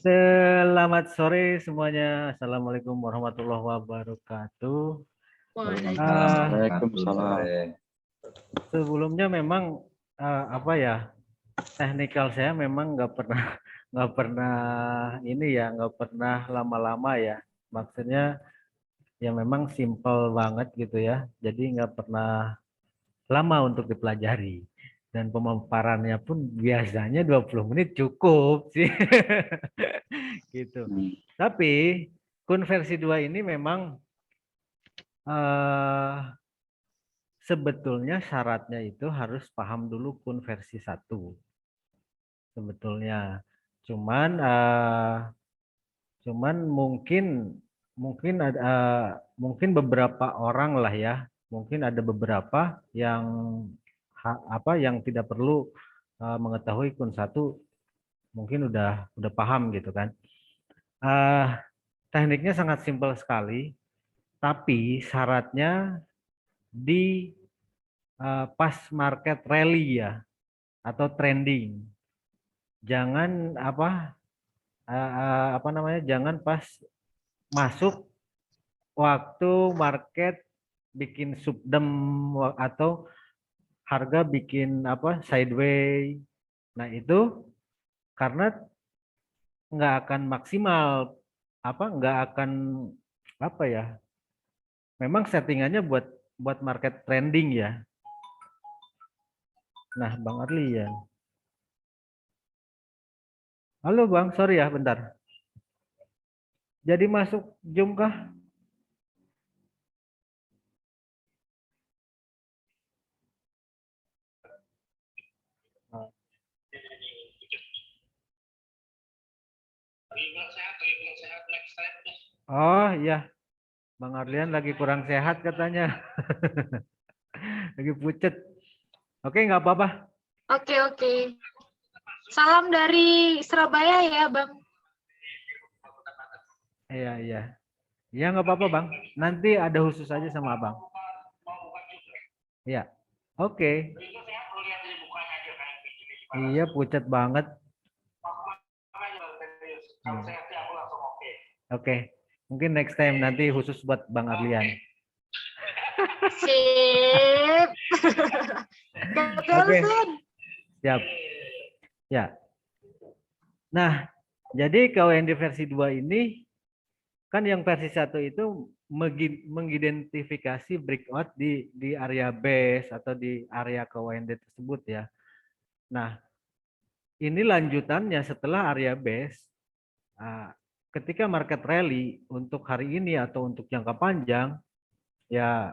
Selamat sore semuanya. Assalamualaikum warahmatullahi wabarakatuh. Ah, Waalaikumsalam. Sebelumnya memang apa ya, teknikal saya memang nggak pernah nggak pernah ini ya, nggak pernah lama-lama ya. Maksudnya ya memang simple banget gitu ya. Jadi nggak pernah lama untuk dipelajari. Dan pemaparannya pun biasanya 20 menit cukup sih. Gitu. Tapi konversi 2 ini memang eh, sebetulnya syaratnya itu harus paham dulu konversi 1 sebetulnya. Cuman cuman mungkin ada mungkin beberapa orang lah ya, mungkin ada beberapa yang apa yang tidak perlu mengetahui kun 1 mungkin udah paham gitu kan. Eh, Tekniknya sangat simpel sekali, tapi syaratnya di pas market rally ya atau trending. Jangan apa namanya? Jangan pas masuk waktu market bikin subdem atau harga bikin apa sideways. Nah, itu karena nggak akan maksimal nggak akan apa ya? Memang settingannya buat buat market trending ya. Nah, Bang Arli ya. Halo Bang, sorry ya bentar. Jadi masuk Zoom kah? Oh iya, Bang Arlian lagi kurang sehat katanya. Lagi pucet. Oke, nggak apa-apa. Oke. Salam dari Surabaya ya, Bang. Iya. Iya, nggak apa-apa, Bang. Nanti ada khusus aja sama Abang. Iya. Oke. Iya, pucet banget. Oke. Mungkin next time nanti khusus buat Bang Arlian. Sip. Oke. Siap. Ya. Nah, jadi KWND versi 2 ini kan yang versi 1 itu mengidentifikasi breakout di area base atau di area KWND tersebut ya. Nah, ini lanjutannya setelah area base. Ketika market rally untuk hari ini atau untuk jangka panjang, ya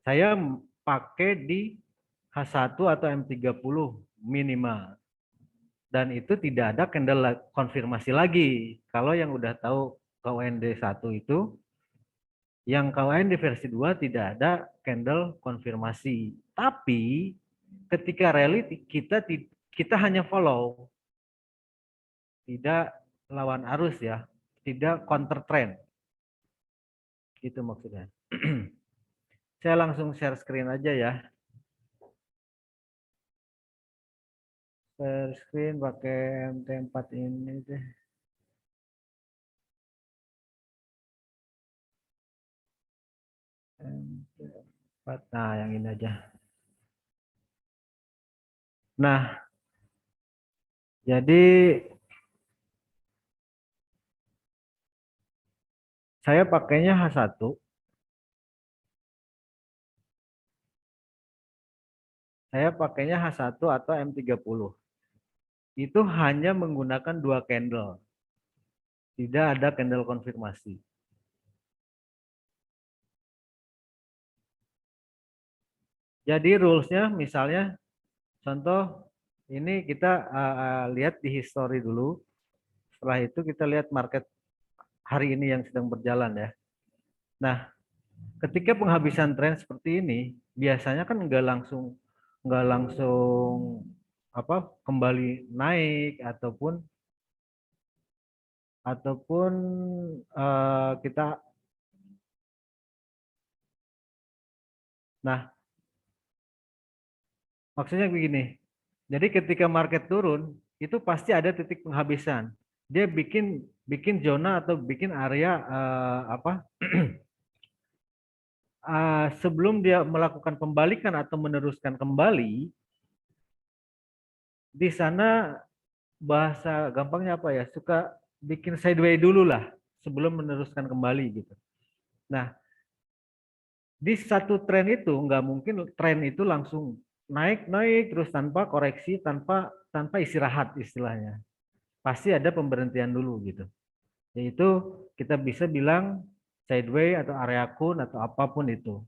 saya pakai di H1 atau M30 minimal. Dan itu tidak ada candle konfirmasi lagi. Kalau yang udah tahu KWND 1 itu, yang KWND versi 2 tidak ada candle konfirmasi. Tapi ketika rally kita hanya follow. Tidak lawan arus ya. Tidak counter trend. Itu maksudnya. Saya langsung share screen aja ya. Share screen pakai MT4 ini deh. MT4. Nah, yang ini aja. Nah, jadi saya pakainya H1. Saya pakainya H1 atau M30. Itu hanya menggunakan 2 candle. Tidak ada candle konfirmasi. Jadi rulesnya misalnya contoh ini kita lihat di history dulu. Setelah itu kita lihat market hari ini yang sedang berjalan ya. Nah, ketika penghabisan tren seperti ini, biasanya kan nggak langsung apa kembali naik ataupun kita. Nah, maksudnya begini. Jadi ketika market turun, itu pasti ada titik penghabisan. dia bikin zona atau bikin area sebelum dia melakukan pembalikan atau meneruskan kembali, di sana bahasa gampangnya apa ya, suka bikin sideway dulu lah sebelum meneruskan kembali gitu. Nah, di satu tren itu nggak mungkin tren itu langsung naik terus tanpa koreksi, tanpa istirahat istilahnya. Pasti ada pemberhentian dulu gitu. Yaitu kita bisa bilang sideway atau area kun atau apapun itu.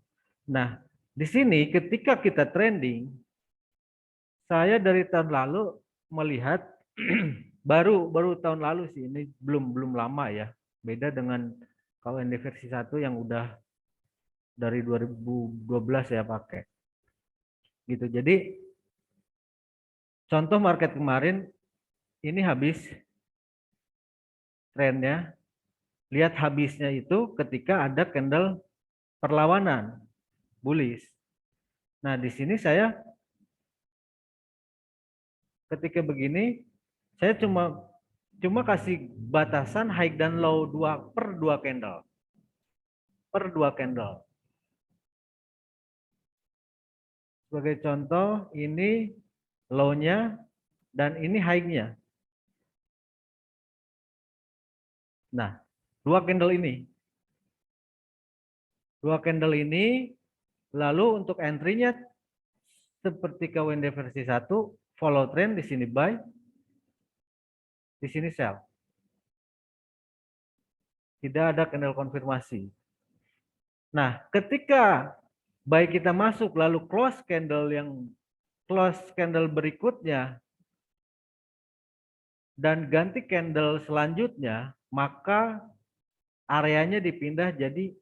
Nah, di sini ketika kita trending, saya dari tahun lalu melihat baru tahun lalu sih, ini belum lama ya. Beda dengan KWND versi 1 yang udah dari 2012 saya pakai. Gitu. Jadi contoh market kemarin ini habis trennya. Lihat habisnya itu ketika ada candle perlawanan bullish. Nah, di sini saya ketika begini saya cuma kasih batasan high dan low per 2 candle. Per 2 candle. Sebagai contoh ini low-nya dan ini high-nya. Nah, 2 candle ini. 2 candle ini lalu untuk entry-nya seperti KWND versi 1, follow trend, di sini buy, di sini sell. Tidak ada candle konfirmasi. Nah, ketika buy kita masuk lalu close candle berikutnya dan ganti candle selanjutnya, maka areanya dipindah jadi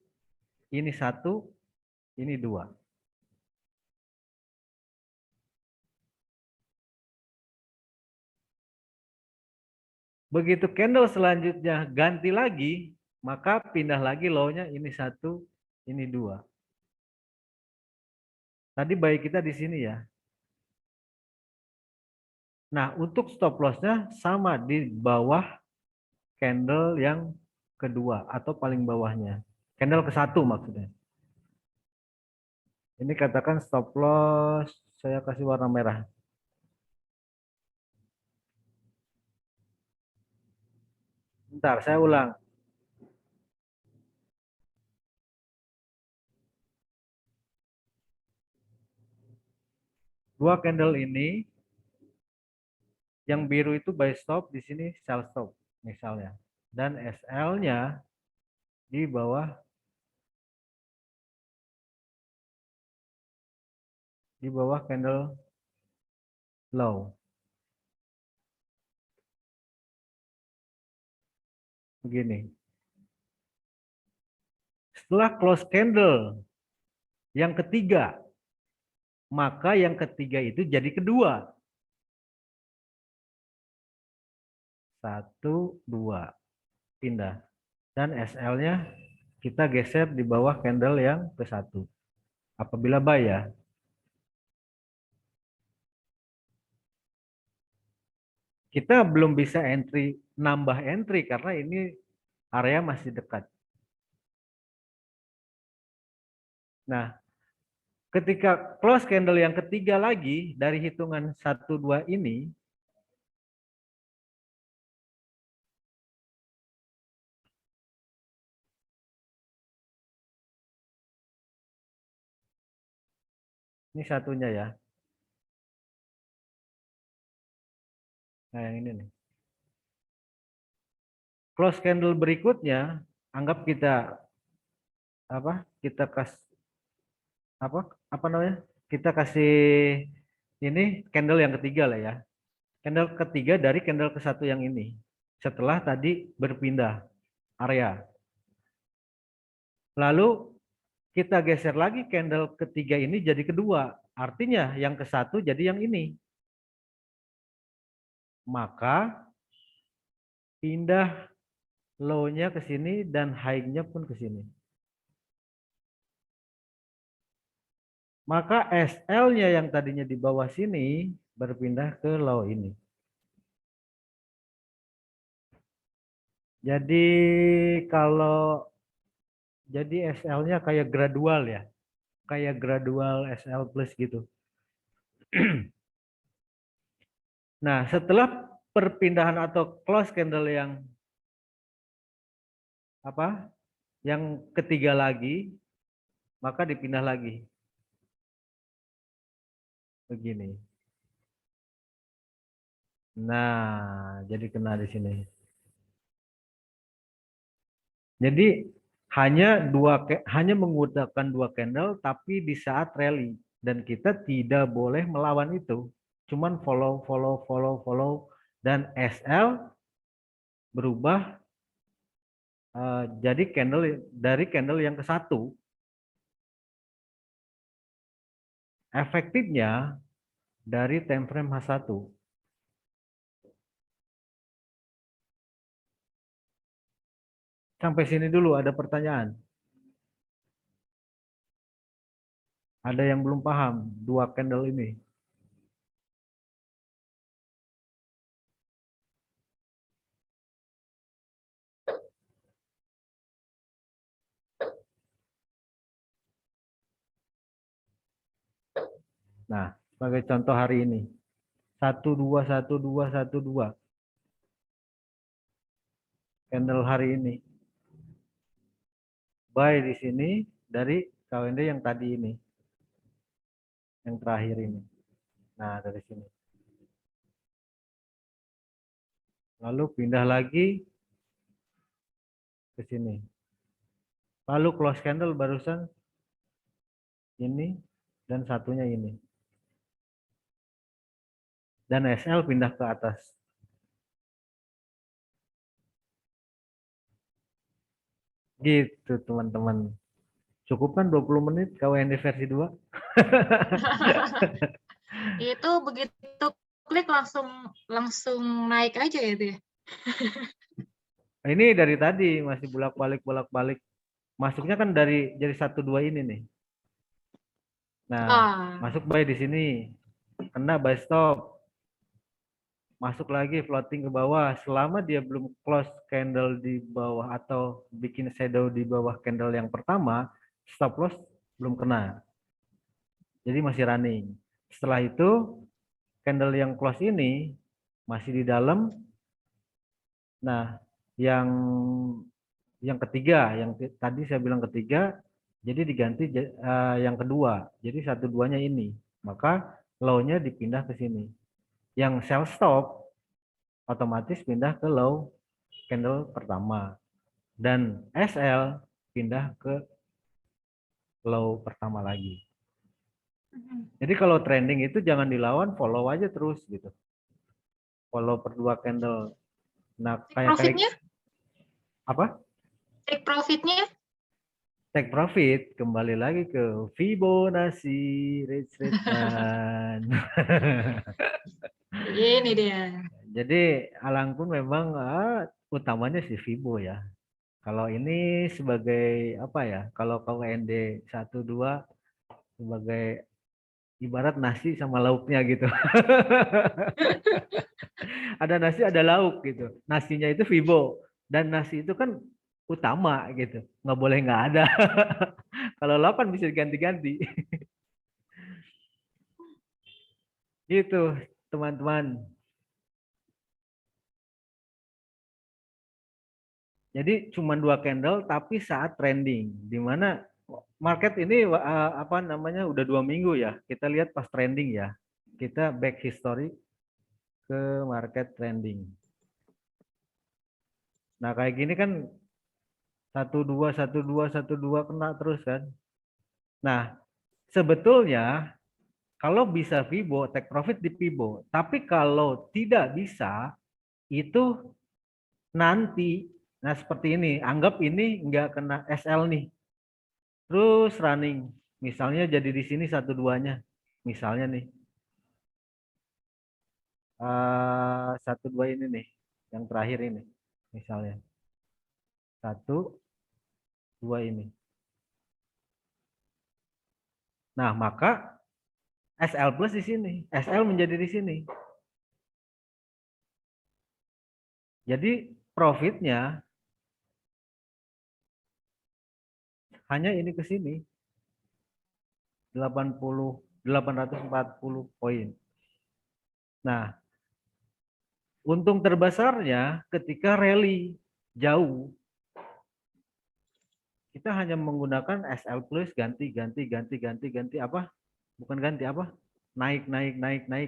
ini 1, ini 2. Begitu candle selanjutnya ganti lagi, maka pindah lagi low-nya ini 1, ini 2. Tadi buy kita di sini ya. Nah, untuk stop loss-nya sama di bawah candle yang kedua atau paling bawahnya. Candle ke-1 maksudnya. Ini katakan stop loss, saya kasih warna merah. Bentar, saya ulang. Dua candle ini, yang biru itu buy stop, di sini sell stop misalnya. Dan SL-nya di bawah candle low. Begini. Setelah close candle yang ketiga, maka yang ketiga itu jadi kedua. 1, 2. Pindah. Dan SL-nya kita geser di bawah candle yang ke-1. Apabila buy ya. Kita belum bisa nambah entry karena ini area masih dekat. Nah, ketika close candle yang ketiga lagi dari hitungan 1, 2 ini, ini satunya ya. Nah, yang ini nih. Close candle berikutnya, anggap kita Kita kasih ini candle yang ketiga lah ya. Candle ketiga dari candle ke-1 yang ini. Setelah tadi berpindah area. Lalu kita geser lagi candle ketiga ini jadi kedua. Artinya yang ke-1 jadi yang ini. Maka pindah low-nya ke sini dan high-nya pun ke sini. Maka SL-nya yang tadinya di bawah sini berpindah ke low ini. Jadi kalau jadi SL-nya kayak gradual ya, kayak gradual SL plus gitu. Nah, setelah perpindahan atau close candle yang apa? Yang ketiga lagi, maka dipindah lagi. Begini. Nah, jadi kena di sini. Jadi hanya menggunakan dua candle tapi di saat rally dan kita tidak boleh melawan itu. Cuman follow follow follow follow dan SL berubah jadi candle yang ke satu. Efektifnya dari time frame H1. Sampai sini dulu ada pertanyaan. Ada yang belum paham dua candle ini. Nah, sebagai contoh hari ini. 1 2 1 2 1 2. Candle hari ini. Buy di sini dari KWND yang tadi ini. Yang terakhir ini. Nah, dari sini. Lalu pindah lagi ke sini. Lalu close candle barusan ini dan satunya ini. Dan SL pindah ke atas. Gitu teman-teman. Cukup kan 20 menit KWND versi 2? Itu begitu klik langsung langsung naik aja ya itu ya. Ini dari tadi masih bolak-balik. Masuknya kan dari jadi 1 2 ini nih. Nah, Ah, masuk buy di sini. Kena buy stop. Masuk lagi floating ke bawah. Selama dia belum close candle di bawah atau bikin shadow di bawah candle yang pertama, stop loss belum kena. Jadi masih running. Setelah itu candle yang close ini masih di dalam. Nah, yang ketiga, yang tadi saya bilang ketiga, jadi diganti yang kedua. Jadi 1 2-nya ini. Maka low-nya dipindah ke sini. Yang sell stop otomatis pindah ke low candle pertama. Dan SL pindah ke low pertama lagi. Jadi kalau trending itu jangan dilawan, follow aja terus gitu. Follow per dua candle. Nah, kayak profitnya? apa? Take profitnya? Take profit kembali lagi ke Fibonacci Rich Man. Ini dia. Jadi Alang pun memang utamanya si Fibo ya. Kalau ini sebagai apa ya? Kalau KWND 1 2 sebagai ibarat nasi sama lauknya gitu. Ada nasi ada lauk gitu. Nasinya itu Fibo dan nasi itu kan utama gitu. Nggak boleh nggak ada. Kalau 8 bisa diganti-ganti. Gitu teman-teman. Jadi cuma 2 candle tapi saat trending, di mana market ini apa namanya udah 2 minggu ya. Kita lihat pas trending ya. Kita back history ke market trending. Nah kayak gini kan 1 2 1 2 1 2 kena terus kan. Nah sebetulnya kalau bisa Fibo, take profit di Fibo. Tapi kalau tidak bisa itu nanti. Nah seperti ini, anggap ini nggak kena SL nih. Terus running, misalnya jadi di sini 1 2-nya, misalnya nih 1 2 ini nih, yang terakhir ini, misalnya 1 2 ini. Nah maka SL plus di sini, SL menjadi di sini. Jadi profitnya hanya ini ke sini 840 poin. Nah, untung terbesarnya ketika rally jauh kita hanya menggunakan SL plus ganti apa? Bukan ganti apa? Naik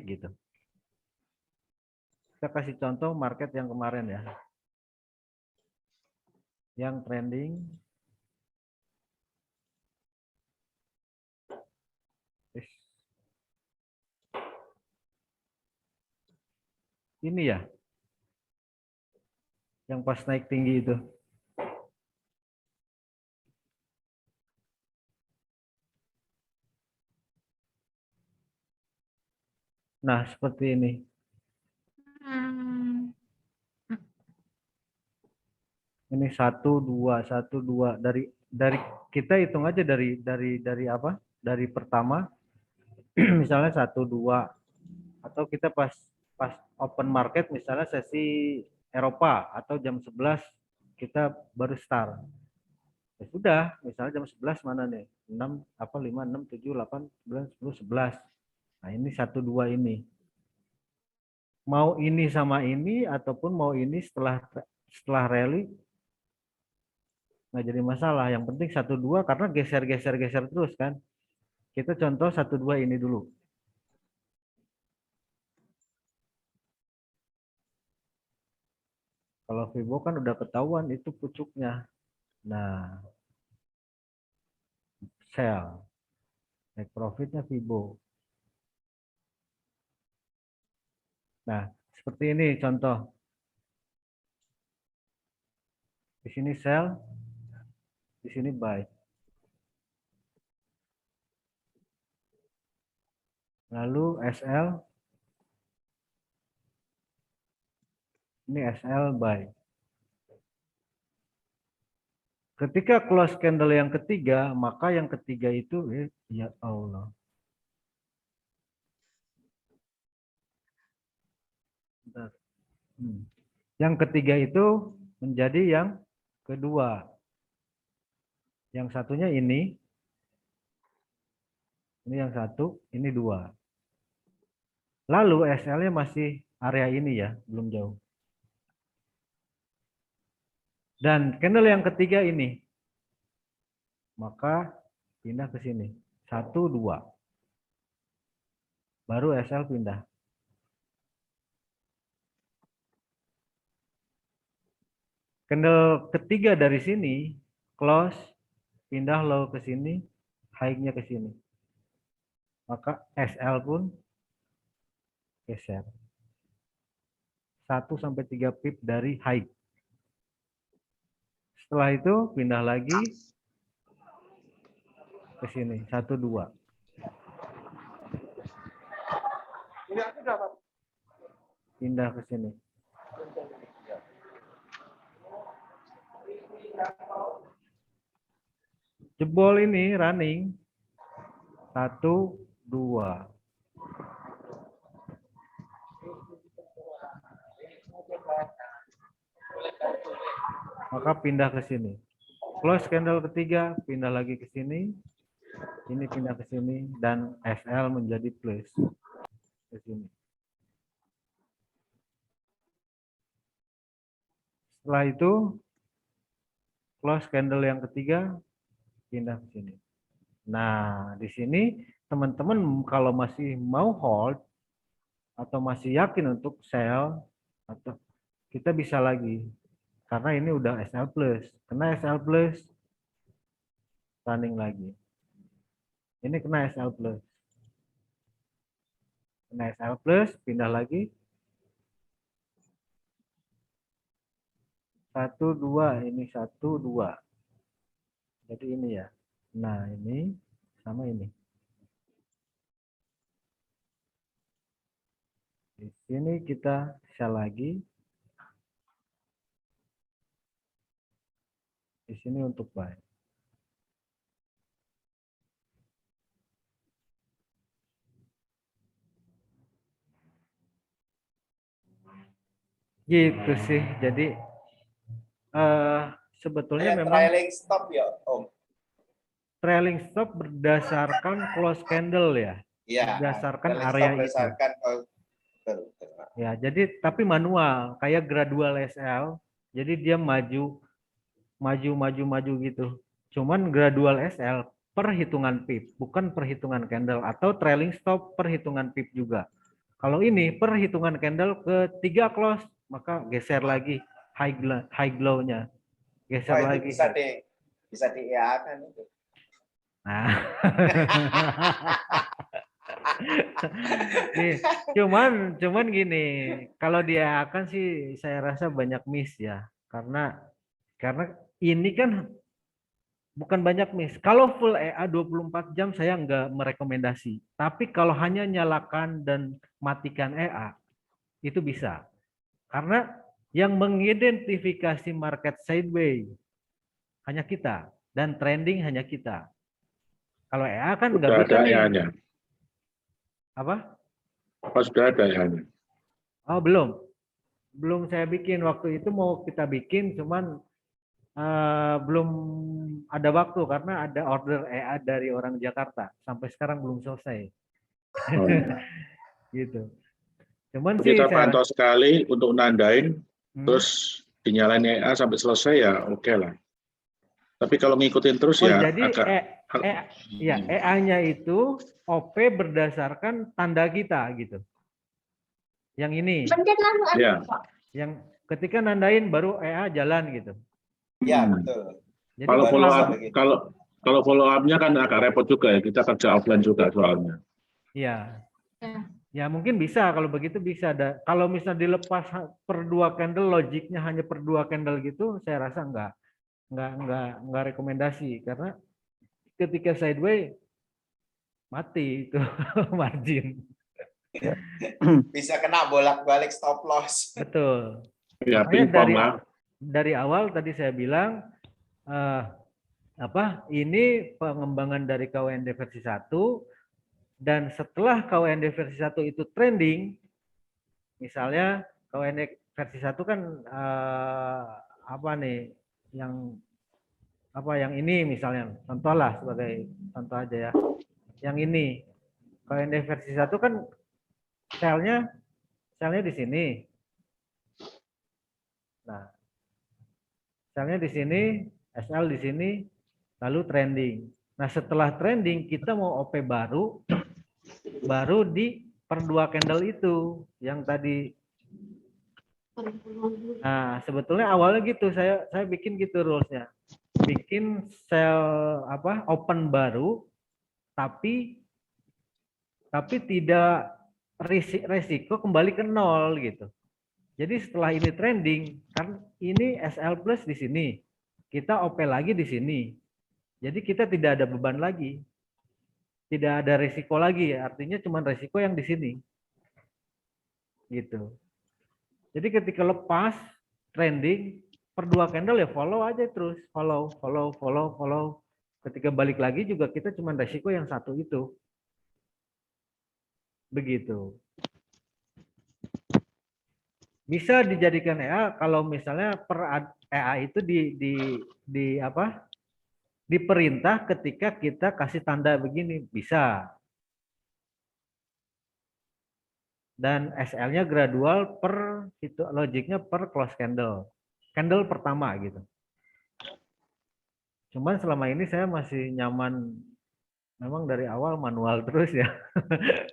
gitu. Kita kasih contoh market yang kemarin ya. Yang trending ini ya. Yang pas naik tinggi itu. Nah, seperti ini. Hmm. Ini 1, 2 dari kita hitung aja dari apa? Dari pertama misalnya 1, 2 atau kita pas open market misalnya sesi Eropa atau jam 11 kita baru start. Ya sudah, misalnya jam 11 mana nih? 6 apa 5 6 7 8 9 10 11. Nah, ini 1, 2 ini. Mau ini sama ini ataupun mau ini setelah rally nggak jadi masalah. Yang penting 1, 2 karena geser terus kan. Kita contoh 1, 2 ini dulu. Kalau Vibo kan udah ketahuan itu pucuknya. Nah, sell. Take profitnya Vibo. Nah, seperti ini contoh. Di sini sell, di sini buy. Lalu SL, ini SL buy. Ketika close candle yang ketiga, maka yang ketiga itu, ya Allah. Bentar. Yang ketiga itu menjadi yang kedua. Yang satunya ini yang satu, ini 2. Lalu SL-nya masih area ini ya, belum jauh. Dan candle yang ketiga ini, maka pindah ke sini. 1, 2. Baru SL pindah. Candle ketiga dari sini, close, pindah low ke sini, high-nya ke sini. Maka SL pun geser. 1-3 pip dari high. Setelah itu pindah lagi ke sini. 1, 2. Pindah ke sini. Jebol ini running. 1, 2. Maka pindah ke sini. Close candle ketiga, pindah lagi ke sini. Ini pindah ke sini dan SL menjadi plus ke sini. Setelah itu close candle yang ketiga pindah ke sini. Nah, di sini teman-teman kalau masih mau hold atau masih yakin untuk sell atau kita bisa lagi karena ini udah SL plus. Kena SL plus running lagi. Ini kena SL plus. Kena SL plus pindah lagi 1, 2, ini 1, 2. Jadi ini ya. Nah, ini sama ini. Di sini kita sell lagi. Di sini untuk buy. Gitu sih. Jadi sebetulnya memang trailing stop ya Om. trailing stop berdasarkan close candle ya, Iya, berdasarkan trailing area stop itu. berdasarkan betul, betul. Ya, jadi tapi manual, kayak gradual SL. Jadi dia maju gitu. Cuman gradual SL perhitungan pip, bukan perhitungan candle, atau trailing stop perhitungan pip juga. Kalau ini perhitungan candle ketiga close, maka geser lagi high glow-nya. Geser Wah, itu lagi. bisa di EA kan itu. Nah. Nih, cuman gini, kalau dia akan sih saya rasa banyak miss ya. Karena ini kan bukan banyak miss. Kalau full EA 24 jam saya nggak merekomendasi. Tapi kalau hanya nyalakan dan matikan EA itu bisa. Karena yang mengidentifikasi market sideways hanya kita dan trending hanya kita. Kalau EA kan nggak Sudah bisa ada nih. EA-nya. Apa? Oh, sudah ada EA-nya. Oh, belum saya bikin. Waktu itu mau kita bikin, cuman belum ada waktu karena ada order EA dari orang Jakarta. Sampai sekarang belum selesai. Oh, iya. Gitu. Cuman sih Kita saya pantau sekali untuk nandain, Hmm. terus dinyalain EA sampai selesai ya oke lah. Tapi kalau ngikutin terus Oh, ya jadi agak ya EA-nya itu OP berdasarkan tanda kita gitu. Yang ini, ya. yang ketika nandain baru EA jalan gitu. Iya, betul. Jadi Kalau baru follow bisa up, begitu. kalau follow up-nya kan agak repot juga ya. Kita kerja offline juga soalnya. ya, Ya. ya mungkin bisa kalau begitu bisa. Kalau misalnya dilepas per 2 candle, logiknya hanya per 2 candle gitu, saya rasa enggak rekomendasi karena ketika sideways mati itu margin. Bisa kena bolak-balik stop loss. Betul. Ya, Makanya pingpong lah. dari awal tadi saya bilang ini pengembangan dari KWND versi 1 dan setelah KWND versi 1 itu trending, misalnya KWND versi 1 kan yang ini misalnya, contoh lah sebagai contoh aja ya. Yang ini KWND versi 1 kan selnya di sini. Nah, selnya di sini, SL di sini, lalu trending. Nah, setelah trending kita mau OP baru di per 2 candle itu yang tadi. Nah, sebetulnya awalnya gitu, saya bikin gitu rulesnya. Bikin sell open baru tapi tidak resiko kembali ke nol gitu. Jadi setelah ini trending, kan ini SL plus di sini, kita OP lagi di sini. Jadi kita tidak ada beban lagi, tidak ada risiko lagi, artinya cuma risiko yang di sini, gitu. Jadi ketika lepas trending per 2 candle ya follow aja terus, follow. Ketika balik lagi juga kita cuma risiko yang satu itu, begitu. Bisa dijadikan EA kalau misalnya per EA itu diperintah ketika kita kasih tanda begini, bisa. Dan SL-nya gradual per itu logiknya per close candle. Candle pertama gitu. Cuman selama ini saya masih nyaman memang dari awal manual terus ya.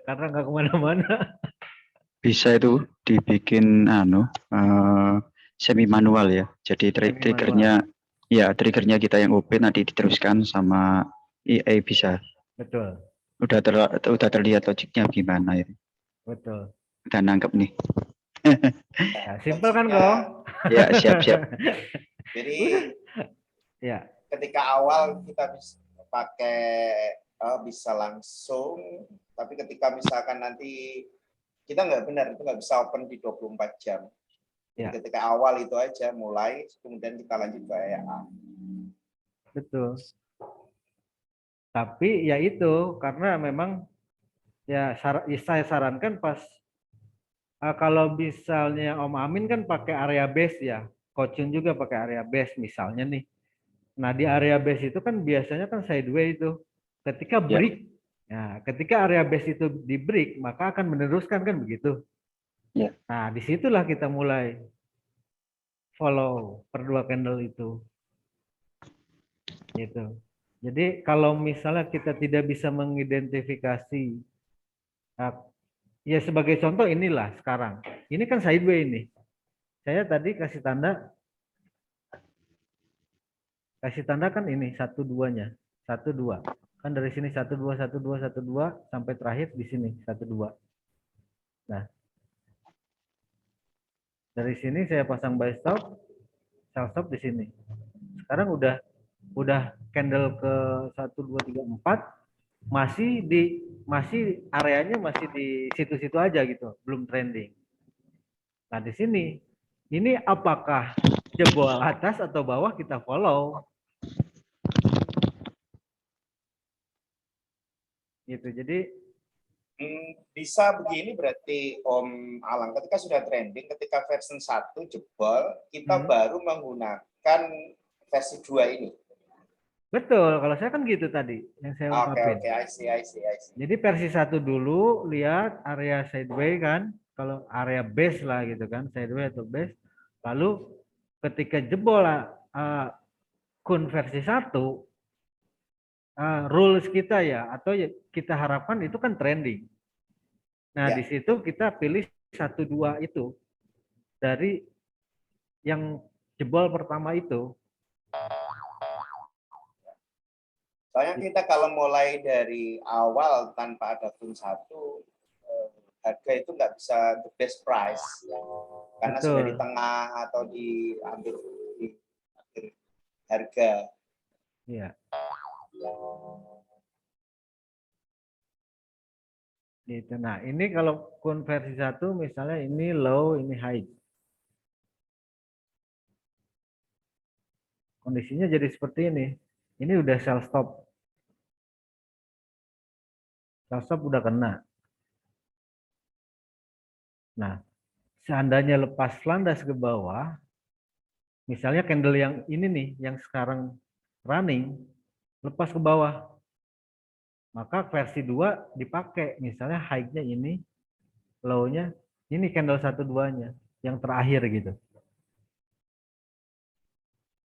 Karena nggak kemana-mana. Bisa itu dibikin semi manual ya. Jadi triggernya kita yang open nanti diteruskan sama EA bisa. Betul. Udah terlihat logiknya gimana ya. Betul. Udah nangkep nih. Ya, simple kan kok? Ya, siap. Jadi ya. Ketika awal kita bisa pakai bisa langsung, tapi ketika misalkan nanti kita nggak benar, itu nggak bisa open di 24 jam. Jadi ketika awal itu aja mulai, kemudian kita lanjut ke EA. Betul. Tapi ya itu karena memang ya saya sarankan pas kalau misalnya Om Amin kan pakai area base ya, Coach Yun juga pakai area base misalnya nih. Nah, di area base itu kan biasanya kan sideway itu. Ketika Ya. break, nah, ketika area base itu di break, maka akan meneruskan kan begitu. Ya. Nah, disitulah kita mulai follow per 2 candle itu. Gitu. Jadi kalau misalnya kita tidak bisa mengidentifikasi, ya sebagai contoh inilah sekarang. Ini kan sideway ini. Saya tadi kasih tanda kan ini 1-2-nya. 1-2. Kan dari sini 1-2, 1-2, 1-2 sampai terakhir di sini 1-2. Nah, dari sini saya pasang buy stop, sell stop di sini. Sekarang udah candle ke 1, 2, 3, 4 masih areanya masih di situ-situ aja gitu, belum trending. Nah, di sini ini apakah jebol atas atau bawah kita follow. Gitu. Jadi Bisa begini berarti Om Alang, ketika sudah trending, ketika versi 1 jebol, kita baru menggunakan versi 2 ini. betul, kalau saya kan gitu tadi yang saya ungkapin. Oke, I see. Jadi versi 1 dulu, lihat area sideway kan, kalau area base lah gitu kan, sideway atau base. Lalu ketika jebol kun versi 1, rules kita ya, atau kita harapkan itu kan trending. Nah, Ya. di situ kita pilih 1-2 itu dari yang jebol pertama itu. Soalnya kita kalau mulai dari awal tanpa ada kun 1, harga itu nggak bisa the best price. Karena sudah di Betul. tengah atau di hampir harga. Iya. Gitu. Nah, ini kalau konversi 1 misalnya ini low, ini high. Kondisinya jadi seperti ini. Ini udah sell stop. Sell stop udah kena. Nah, seandainya lepas landas ke bawah, misalnya candle yang ini nih, yang sekarang running, lepas ke bawah, maka versi 2 dipakai. Misalnya high-nya ini, low-nya, ini candle 1-2-nya, yang terakhir gitu.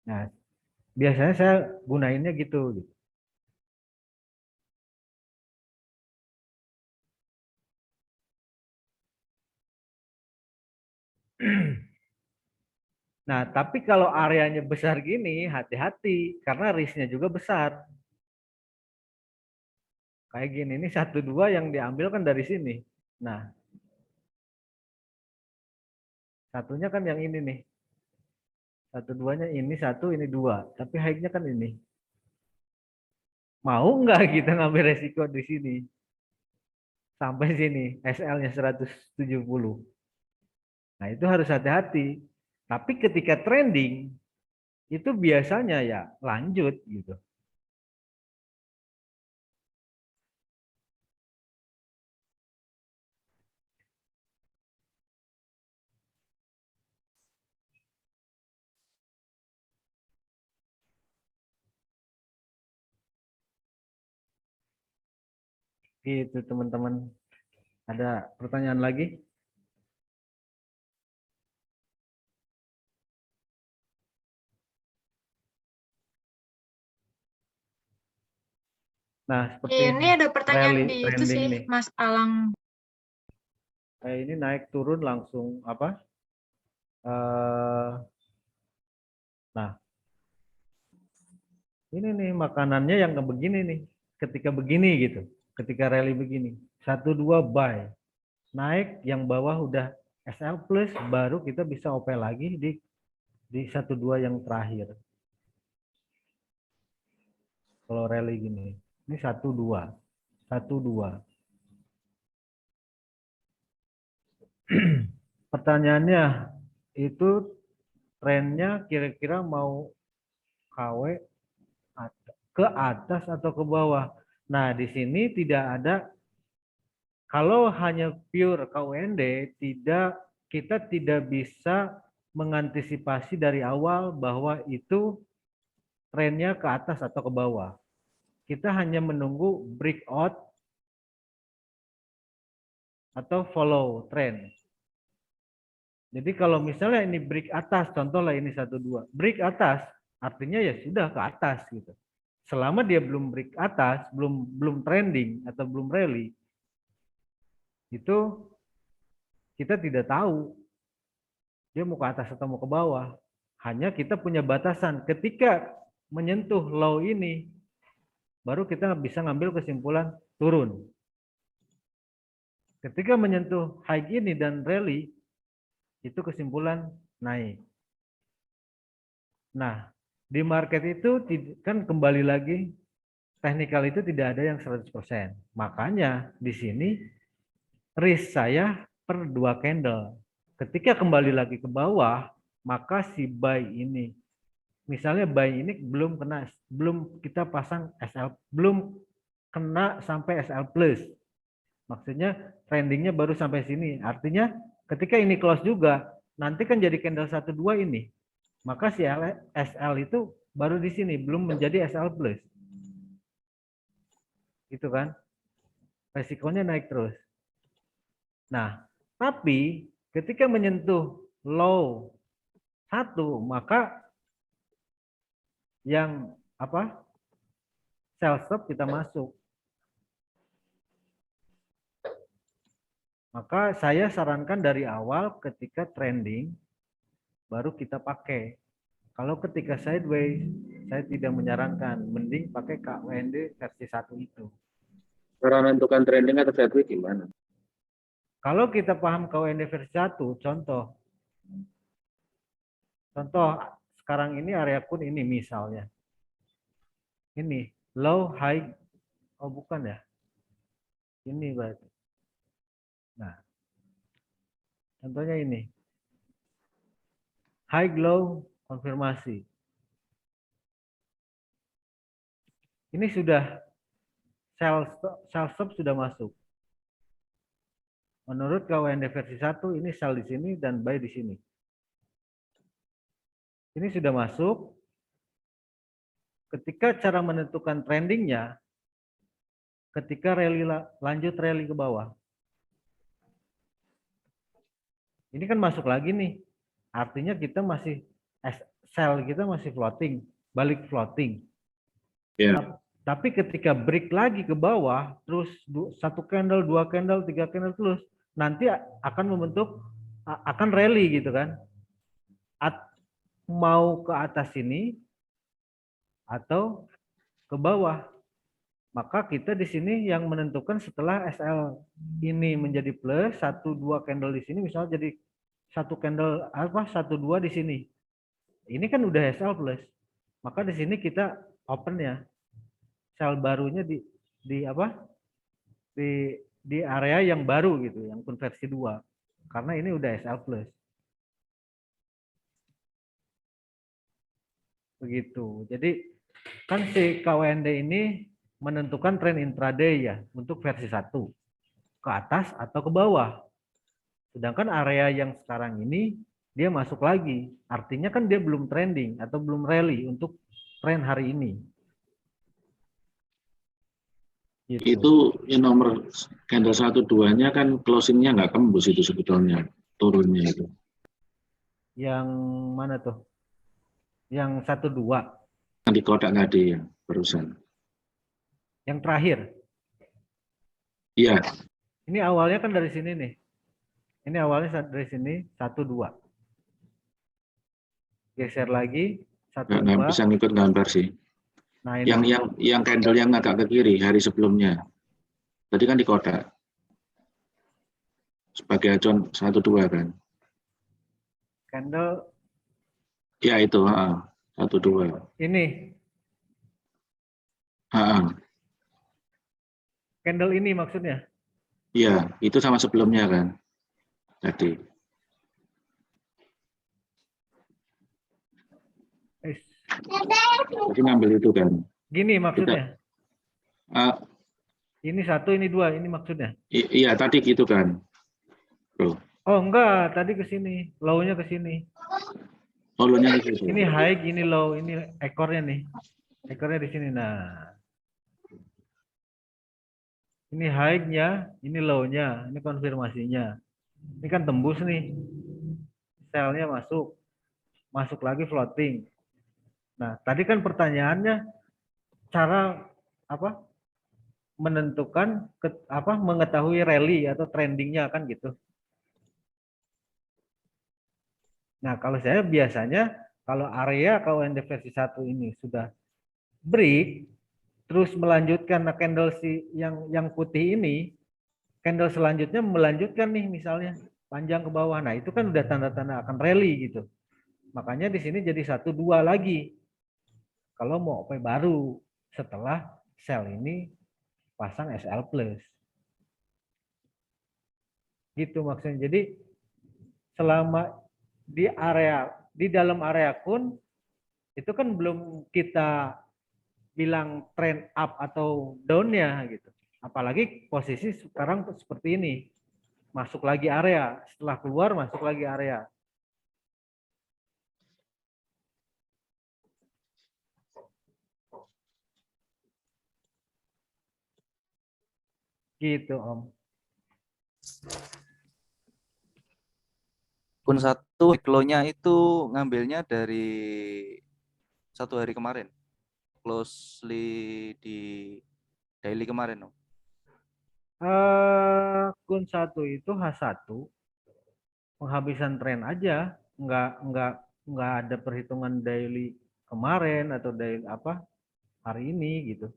Nah, biasanya saya gunainnya gitu. Nah, tapi kalau areanya besar gini, hati-hati karena risknya juga besar. Kayak gini, ini 1-2 yang diambil kan dari sini. Nah, satunya kan yang ini nih. 1-2-nya ini 1, ini 2. Tapi high-nya kan ini. Mau nggak kita ngambil resiko di sini? Sampai sini, SL-nya 170. Nah, itu harus hati-hati. Tapi ketika trending, itu biasanya ya lanjut gitu. Gitu teman-teman. Ada pertanyaan lagi? Nah, seperti Ini ada pertanyaan rally di itu trending sih, nih. Mas Alang. Ini naik turun langsung apa? Nah, ini nih makanannya yang begini nih. Ketika begini gitu, ketika rally begini, 1-2 buy, naik yang bawah udah SL plus, baru kita bisa OP lagi di 1-2 yang terakhir. Kalau rally gini, ini 1-2, 1-2. Pertanyaannya itu trennya kira-kira mau KW ke atas atau ke bawah. Nah, di sini tidak ada, kalau hanya pure KUND, kita tidak bisa mengantisipasi dari awal bahwa itu trennya ke atas atau ke bawah. Kita hanya menunggu breakout atau follow trend. Jadi kalau misalnya ini break atas, contohlah ini 1-2, break atas, artinya ya sudah ke atas gitu. Selama dia belum break atas, belum trending atau belum rally, itu kita tidak tahu dia mau ke atas atau mau ke bawah. Hanya kita punya batasan. Ketika menyentuh low ini, baru kita bisa ngambil kesimpulan turun. Ketika menyentuh high ini dan rally, itu kesimpulan naik. Nah, di market itu kan kembali lagi, teknikal itu tidak ada yang 100%. Makanya di sini risk saya per 2 candle. Ketika kembali lagi ke bawah, maka si buy ini, misalnya buy ini belum kita pasang SL, belum kena sampai SL plus. Maksudnya trendingnya baru sampai sini. Artinya ketika ini close juga, nanti kan jadi candle 1-2 ini. Maka si SL itu baru di sini, belum menjadi SL plus. Gitu kan? Resikonya naik terus. Nah, tapi ketika menyentuh low 1, maka yang sell stop kita masuk. Maka saya sarankan dari awal ketika trending baru kita pakai. Kalau ketika sideways saya tidak menyarankan, mending pakai KWND versi 1 itu. Cara menentukan trending atau sideways gimana? Kalau kita paham KWND versi 1, contoh sekarang ini area kun ini misalnya. Ini low high, oh bukan ya. Ini berarti. Nah, contohnya ini. High low konfirmasi. Ini sudah sell stop sudah masuk. Menurut KWND versi 1 ini sell di sini dan buy di sini. Ini sudah masuk. Ketika cara menentukan trendingnya, ketika lanjut rally ke bawah. Ini kan masuk lagi nih. Artinya kita masih sell kita masih floating, balik floating. Ya. Tapi ketika break lagi ke bawah, terus 1 candle, 2 candle, 3 candle terus, nanti akan membentuk, akan rally gitu kan. Mau ke atas ini atau ke bawah. Maka kita di sini yang menentukan setelah SL ini menjadi plus, 1-2 candle di sini misalnya jadi 1 candle 1-2 di sini. Ini kan udah SL plus. Maka di sini kita open ya. Sel barunya di area yang baru gitu, yang konversi 2. Karena ini udah SL plus. Begitu. Jadi kan si KWND ini menentukan tren intraday ya untuk versi 1 ke atas atau ke bawah. Sedangkan area yang sekarang ini dia masuk lagi. Artinya kan dia belum trending atau belum rally untuk tren hari ini. Gitu. Itu yang nomor candle 1-2-nya kan closingnya nggak tembus itu sebetulnya turunnya itu. Yang mana tuh? Yang 1-2. Yang di kotak tadi ya barusan. Yang terakhir. Iya. Ini awalnya kan dari sini nih. Ini awalnya dari sini 1-2. Geser lagi 1-2. Nggak bisa ngikut gambar sih. Nah, ini. Yang candle yang agak ke kiri hari sebelumnya. Tadi kan di kotak. Sebagai acuan 1-2 kan. Candle. Ya itu, 1-2. Ini. Candle ini maksudnya? Iya, itu sama sebelumnya kan. Tadi. Jadi ngambil itu kan. Gini maksudnya? Ini 1, ini 2, ini maksudnya? Iya, tadi gitu kan. Bro. Oh enggak, tadi ke sini. Low-nya ke sini. Oh, low-nya di situ. Ini high, ini low, ini ekornya nih. Ekornya di sini. Nah, ini high-nya, ini low-nya, ini konfirmasinya. Ini kan tembus nih. Selnya masuk. Masuk lagi floating. Nah, tadi kan pertanyaannya cara apa? Menentukan mengetahui rally atau trendingnya kan gitu. Nah, kalau saya biasanya kalau area KUND versi 1 ini sudah break terus melanjutkan candle yang putih ini, candle selanjutnya melanjutkan nih misalnya panjang ke bawah. Nah, itu kan udah tanda-tanda akan rally gitu. Makanya di sini jadi 1-2 lagi. Kalau mau OP baru setelah sell ini pasang SL plus. Gitu maksudnya. Jadi selama di dalam area kun itu kan belum kita bilang trend up atau down-nya gitu. Apalagi posisi sekarang seperti ini. Masuk lagi area, setelah keluar masuk lagi area. Gitu, Om. Kun 1 flow-nya itu ngambilnya dari 1 hari kemarin. Closely di daily kemarin, Om. Kun 1 itu H1 penghabisan tren aja, nggak ada perhitungan daily kemarin atau daily hari ini gitu.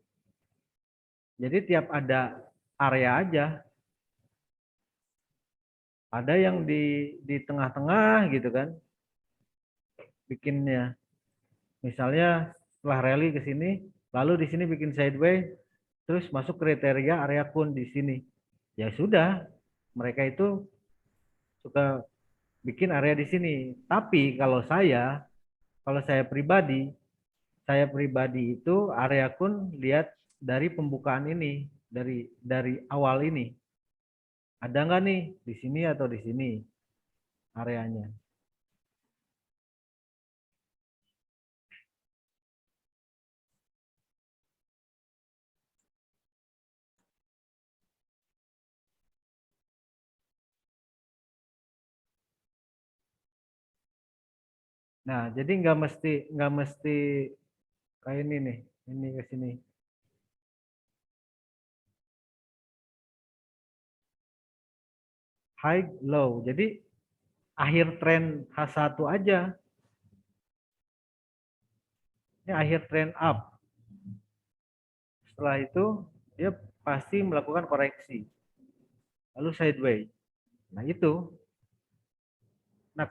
Jadi tiap ada area aja, ada yang di tengah-tengah gitu kan, bikinnya. Misalnya setelah rally ke sini, lalu di sini bikin sideways, terus masuk kriteria area kun di sini. Ya sudah, mereka itu suka bikin area di sini. Tapi kalau saya pribadi itu area kun lihat dari pembukaan ini, dari awal ini. Ada nggak nih di sini atau di sini areanya? Nah, jadi nggak mesti kayak ini ke sini. High, low. Jadi akhir tren H1 aja. Ini akhir tren up. Setelah itu dia pasti melakukan koreksi. Lalu sideways. Nah, itu. Nah,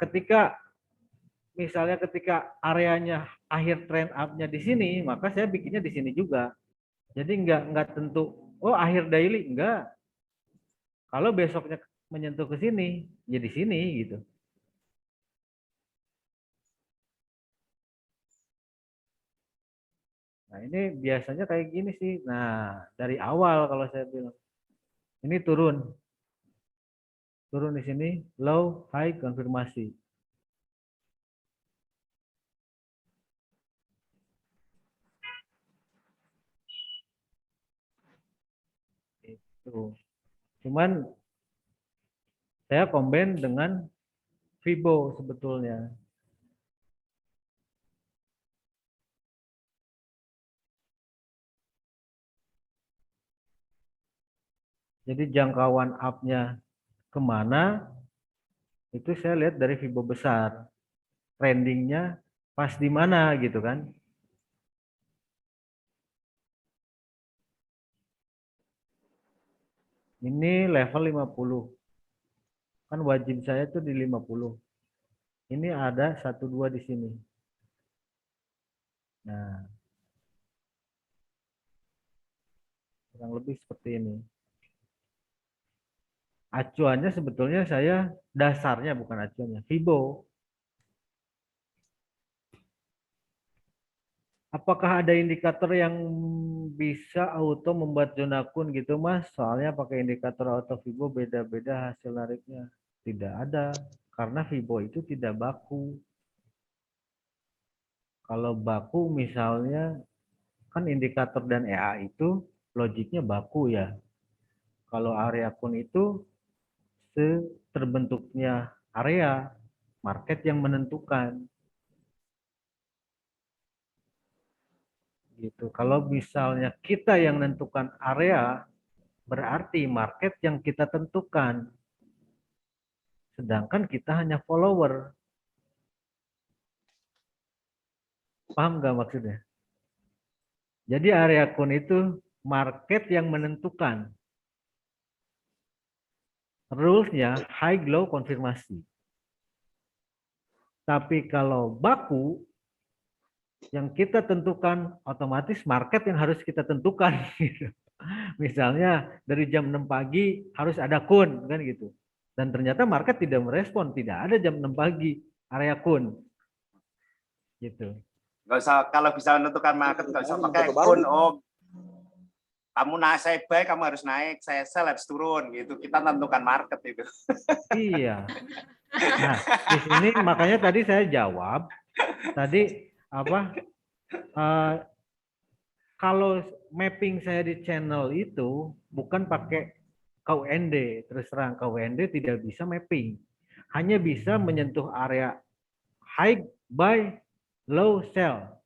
misalnya ketika areanya akhir trend up-nya di sini, maka saya bikinnya di sini juga. Jadi nggak tentu, oh akhir daily, enggak. Kalau besoknya menyentuh ke sini, ya di sini gitu. Nah, ini biasanya kayak gini sih. Nah, dari awal kalau saya bilang. Ini turun. Turun di sini, low, high, konfirmasi. Itu. Cuman saya combine dengan Fibo sebetulnya. Jadi jangkauan up-nya kemana, itu saya lihat dari Fibo besar. Trendingnya pas di mana gitu kan. Ini level 50. Kan wajib saya tuh di 50. Ini ada 1-2 di sini. Nah, kurang lebih seperti ini. Acuannya sebetulnya saya dasarnya bukan acuannya, Fibo. Apakah ada indikator yang bisa auto membuat zona kun gitu Mas? Soalnya pakai indikator auto Fibo beda-beda hasil nariknya. Tidak ada, karena Fibo itu tidak baku. Kalau baku misalnya kan indikator dan EA itu logiknya baku ya. Kalau area kun itu terbentuknya area, market yang menentukan. Gitu. Kalau misalnya kita yang menentukan area, berarti market yang kita tentukan. Sedangkan kita hanya follower. Paham nggak maksudnya? Jadi area kun itu market yang menentukan. Rules-nya high, low, konfirmasi. Tapi kalau baku, yang kita tentukan otomatis market yang harus kita tentukan. Gitu. Misalnya dari jam 6 pagi harus ada kun kan gitu. Dan ternyata market tidak merespon, tidak ada jam 6 pagi area kun. Gitu. Nggak usah, kalau bisa menentukan market nggak usah pakai kun. Oh, kamu naik, saya buy, kamu harus naik, saya sell harus turun gitu. Kita tentukan market itu. Iya. Nah, di sini makanya tadi saya jawab tadi apa? Kalau mapping saya di channel itu bukan pakai KUND, terus terang KUND tidak bisa mapping. Hanya bisa menyentuh area high, buy, low, sell.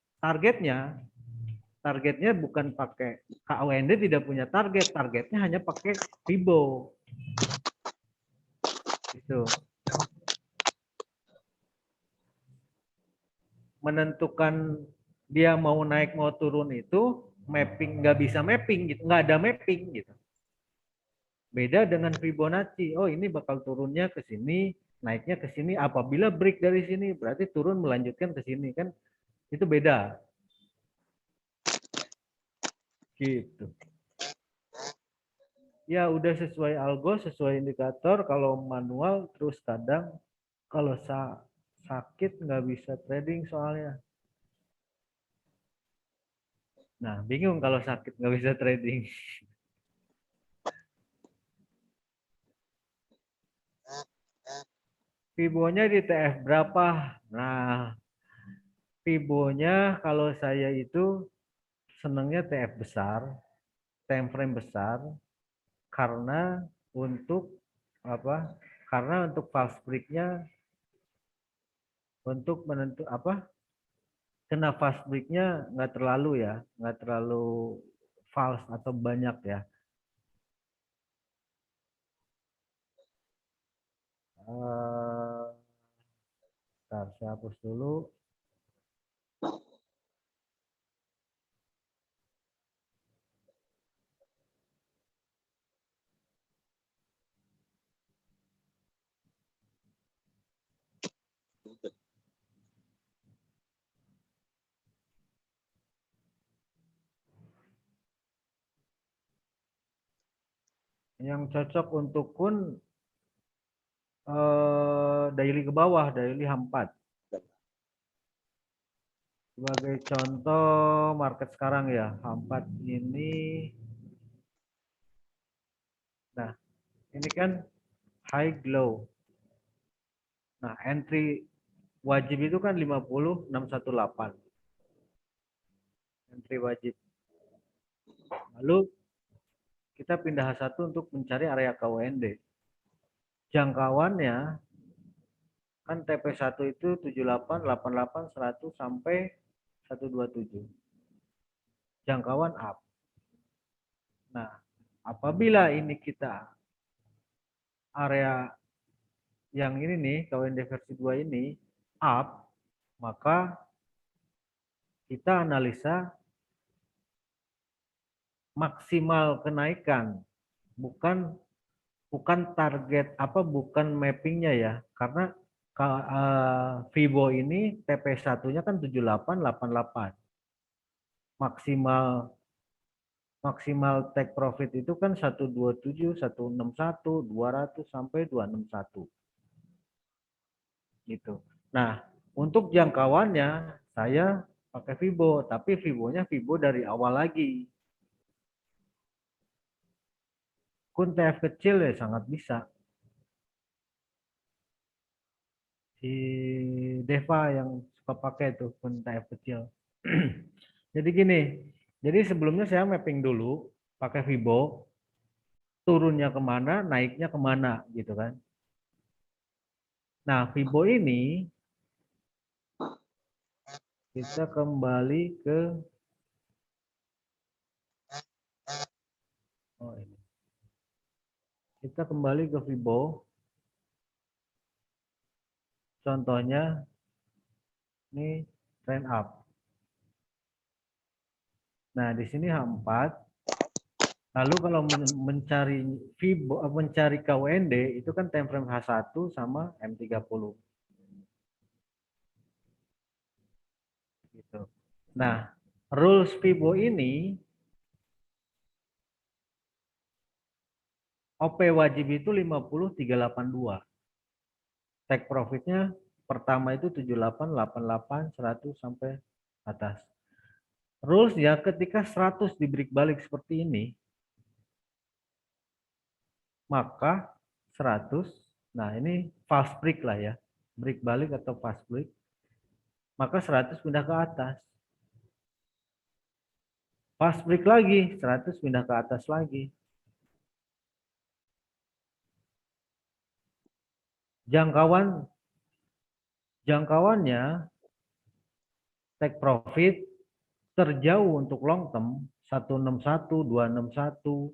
Targetnya bukan pakai KUND, tidak punya target. Targetnya hanya pakai Fibo. Itu. Menentukan dia mau naik mau turun itu mapping, nggak bisa mapping gitu, nggak ada mapping gitu. Beda dengan Fibonacci. Oh, ini bakal turunnya ke sini, naiknya ke sini. Apabila break dari sini, berarti turun melanjutkan ke sini kan? Itu beda. Gitu. Ya udah sesuai algo, sesuai indikator. Kalau manual terus kadang kalau sakit nggak bisa trading soalnya. Nah, bingung kalau sakit nggak bisa trading. Fibonya di TF berapa? Nah, Fibonya kalau saya itu senangnya TF besar, time frame besar, karena untuk apa? Karena untuk false break-nya untuk menentu apa? Kena false break-nya nggak terlalu ya, nggak terlalu false atau banyak ya. Bentar, saya hapus dulu. Yang cocok untuk kun daily ke bawah, daily H4. Sebagai contoh market sekarang ya, H4 ini. Nah, ini kan high low. Nah, entry wajib itu kan 50,618. Entry wajib. Lalu kita pindah H1 untuk mencari area KWND. Jangkauannya kan TP1 itu 78, 88, 100 sampai 127. Jangkauan up. Nah, apabila ini kita area yang ini nih, KWND versi 2 ini up, maka kita analisa maksimal kenaikan, bukan target apa, bukan mappingnya ya, karena Fibo ini TP1-nya kan 7888. Maksimal take profit itu kan 127, 161, 200 sampai 261. Gitu. Nah, untuk jangkauannya saya pakai Fibo, tapi Fibonya Fibo dari awal lagi. Kun TF kecil ya sangat bisa. Si Deva yang suka pakai tuh kun TF kecil. Jadi gini, jadi sebelumnya saya mapping dulu pakai Fibo, turunnya kemana, naiknya kemana gitu kan. Nah, Fibo ini kita kembali ke kita kembali ke Fibo. Contohnya ini trend up. Nah, di sini H4. Lalu kalau mencari Fibo, mencari KWND itu kan time frame H1 sama M30. Gitu. Nah, rules Fibo ini OP wajib itu 50.382. Take profitnya pertama itu 78, 88, 100 sampai atas. Rules ya ketika 100 di break balik seperti ini, maka 100, nah ini fast break lah ya, break balik atau fast break, maka 100 pindah ke atas. Fast break lagi, 100 pindah ke atas lagi. Jangkauannya take profit terjauh untuk long term 161, 261.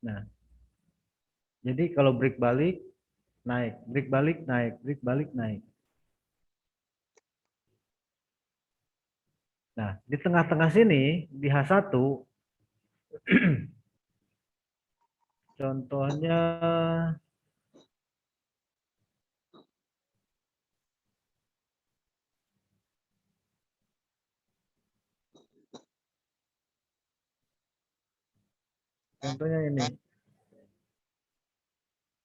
Nah, jadi kalau break balik naik, break balik naik, break balik naik. Nah, di tengah-tengah sini di H1 contohnya ini.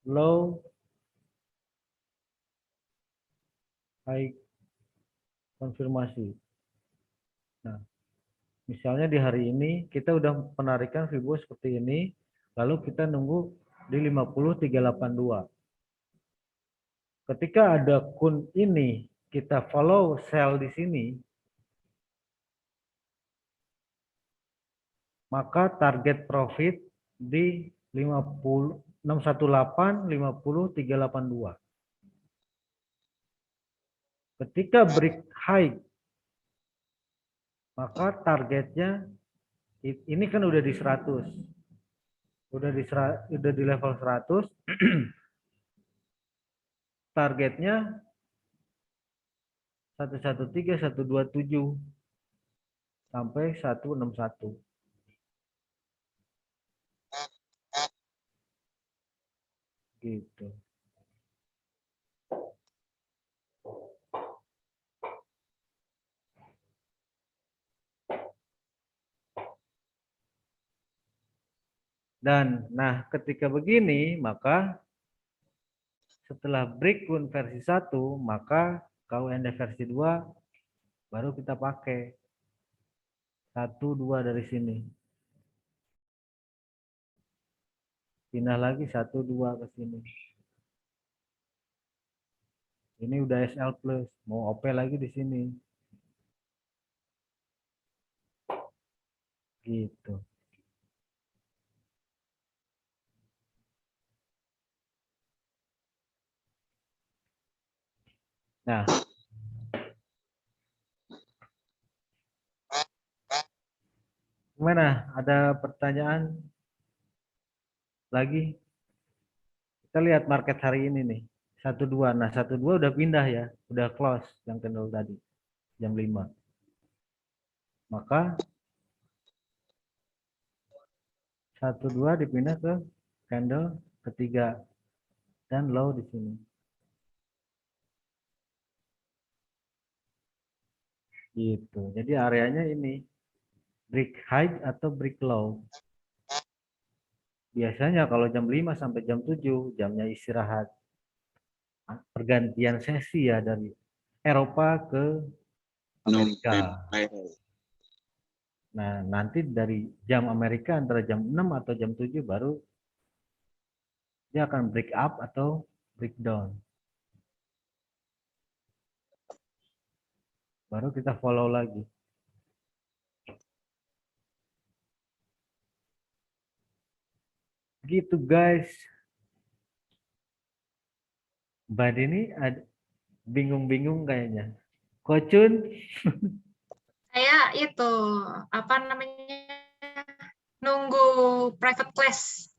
Low high konfirmasi. Nah, misalnya di hari ini kita udah penarikan Fibo seperti ini, lalu kita nunggu di 50.382. Ketika ada kun ini, kita follow sell di sini, maka target profit di 618, 50.382. Ketika break high, maka targetnya ini kan udah di 100. Udah di level 100. Targetnya 113, 127 sampai 161. Gitu. Dan nah ketika begini maka setelah break kun versi 1 maka KWND versi 2 baru kita pakai 1, 2 dari sini. Pindah lagi 1, 2 ke sini. Ini udah SL plus, mau OP lagi di sini. Gitu. Nah, gimana? Ada pertanyaan lagi? Kita lihat market hari ini nih. 12. Nah, 12 udah pindah ya. Udah close yang candle tadi. Jam 5. Maka 12 dipindah ke candle ketiga. Dan low di sini. Gitu. Jadi areanya ini. Break high atau break low. Biasanya kalau jam 5 sampai jam 7 jamnya istirahat. Pergantian sesi ya dari Eropa ke Amerika. Nah, nanti dari jam Amerika antara jam 6 atau jam 7 baru dia akan break up atau breakdown. Baru kita follow lagi. Gitu guys. Mbak ini bingung-bingung kayaknya. Kocun, Saya itu apa namanya nunggu private class.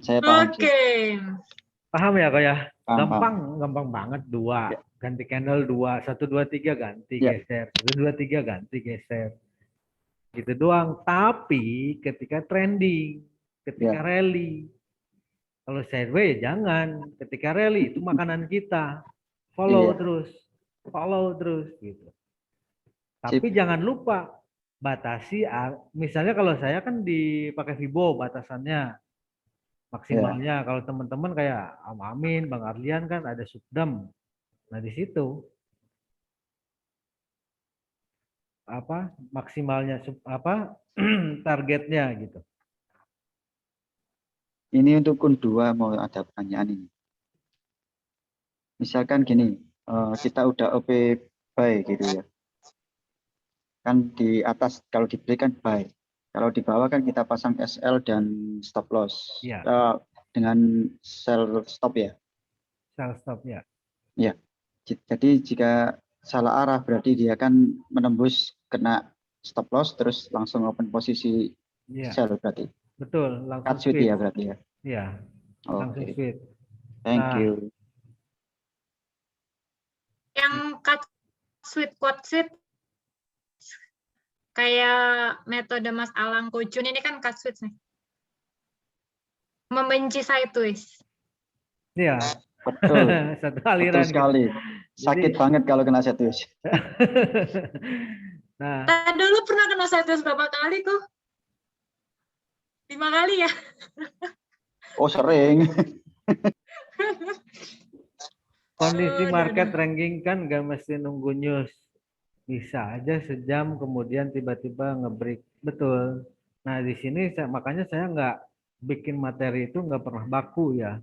Saya paham sih. Oke. Paham ya kok ya? Paham, paham. Gampang banget dua. Ya. Ganti candle dua, 1, 2, 3 ganti Ya. geser, 1, 2, 3 ganti geser. Gitu doang. Tapi ketika trending, ketika rally, kalau sideways jangan. Ketika rally itu makanan kita. Follow terus gitu. Tapi jangan lupa batasi. Misalnya kalau saya kan dipakai Vibo batasannya maksimalnya. Kalau teman-teman kayak Om Amin, Bang Arlian kan ada subdam. Nah di situ apa maksimalnya targetnya gitu. Ini untuk kun 2 mau ada pertanyaan ini. Misalkan gini, kita udah OP buy gitu ya. Kan di atas kalau di break kan buy. Kalau di bawah kan kita pasang SL dan stop loss. Iya. Dengan sell stop ya. Sell stop ya. Ya. Jadi jika salah arah berarti dia kan menembus kena stop loss terus langsung open posisi sell berarti. Betul, langsung Cut sweet ya berarti ya. Iya. Langsung sweet. Thank you. Yang cut sweet quote sweet kayak metode Mas Alang Kocun ini kan cut sweet nih. Membenci sideways. Iya. Betul. Satu aliran Betul sekali. Gitu. Sakit banget kalau kena sideways. Nah, dulu pernah kena sideways berapa kali kok? 5 kali ya? Oh sering. kondisi market ranking kan nggak mesti nunggu news. Bisa aja sejam kemudian tiba-tiba ngebreak. Betul. Nah di sini makanya saya nggak bikin materi itu nggak pernah baku ya.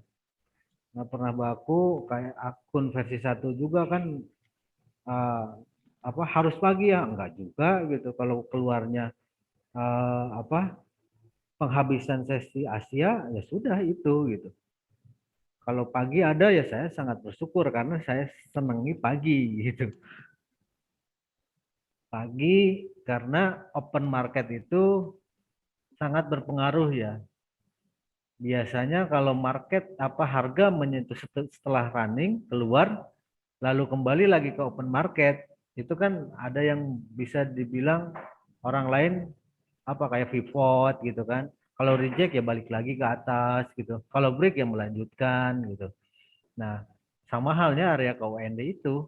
Nggak pernah baku kayak akun versi 1 juga kan harus pagi ya enggak juga gitu kalau keluarnya penghabisan sesi Asia ya sudah itu gitu. Kalau pagi ada ya saya sangat bersyukur karena saya senangi pagi gitu. Pagi karena open market itu sangat berpengaruh ya. Biasanya kalau market harga menyentuh setelah running keluar lalu kembali lagi ke open market itu kan ada yang bisa dibilang orang lain kayak pivot gitu kan. Kalau reject ya balik lagi ke atas gitu. Kalau break ya melanjutkan gitu. Nah, sama halnya area KWND itu.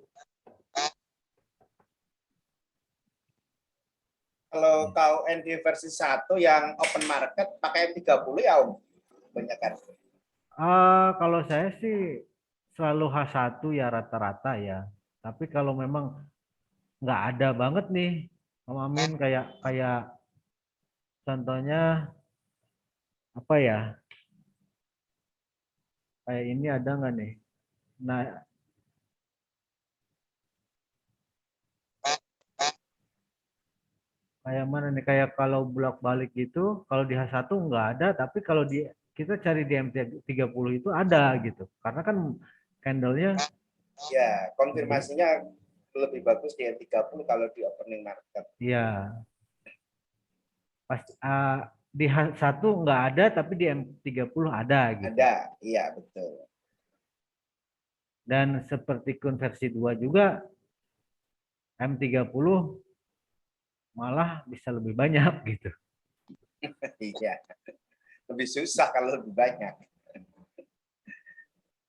Kalau KWND versi 1 yang open market pakai M30 ya Om? Banyak kan? Kalau saya sih selalu H1 ya rata-rata ya. Tapi kalau memang nggak ada banget nih, Om Amin kayak contohnya apa ya? Kayak ini ada nggak nih? Nah, kayak mana nih? Kayak kalau bolak-balik gitu, kalau di H1 nggak ada, tapi kalau kita cari di M30 itu ada gitu. Karena kan candlenya ya konfirmasinya lebih bagus di M30 kalau di opening market. Iya. Pas di H1 nggak ada, tapi di M30 ada gitu. Ada, iya betul. Dan seperti konversi 2 juga M30 malah bisa lebih banyak gitu. Iya. Lebih susah kalau lebih banyak.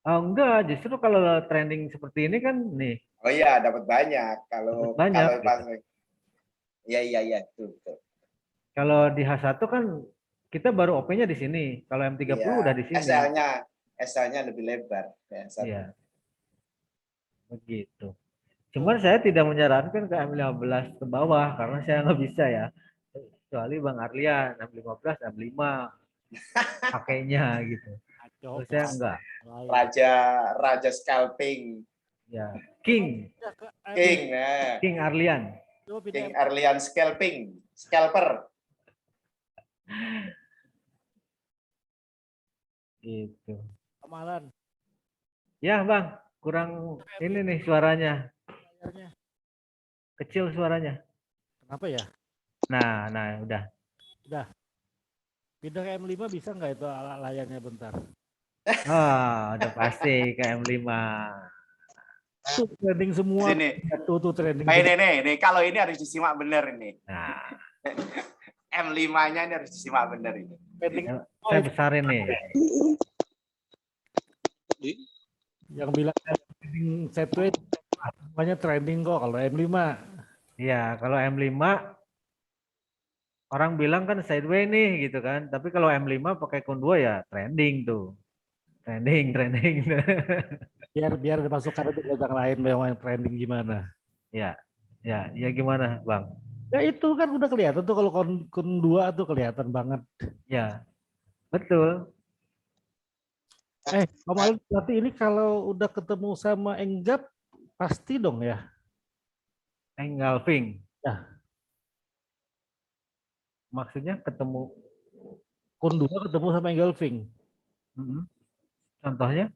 Enggak, justru kalau trending seperti ini kan nih. Oh iya, dapat banyak. Kalau pas gitu. Iya, betul. Kalau di H1 kan kita baru OP-nya di sini. Kalau M30 udah di sini. SL-nya lebih lebar. Iya. Begitu. Cuman saya tidak menyarankan ke M15 ke bawah karena saya nggak bisa ya. Kecuali Bang Arlian, M15, M5 pakainya gitu. Terus saya enggak. Raja scalping. Ya, King King, nah. King Arlian. King Arlian scalping, scalper. Gitu. Kemalan. Ya, Bang, kurang ini nih suaranya. Kecil suaranya. Kenapa ya? Nah, udah. Pindah ke M5 bisa nggak itu layarnya bentar? Udah pasti ke M5. Tuh trending semua. Sini. Tuh trending. Nah, ini kalau ini harus disimak benar ini. Nah, M5-nya ini harus disimak benar ini. saya besarin nih. Yang bilang trending sideways semuanya trending kok kalau M5. Iya, kalau M5 orang bilang kan sideways nih gitu kan. Tapi kalau M5 pakai kun 2 ya trending tuh. Trending. Biar dimasukkan itu ke yang lain yang trending gimana. Ya gimana, Bang? Ya itu kan udah kelihatan tuh kalau kun 2 tuh kelihatan banget. Ya, betul. Om Alun, berarti ini kalau udah ketemu sama Enggap pasti dong ya. Engulfing. Ya. Maksudnya ketemu. Kun 2 ketemu sama engulfing. Contohnya?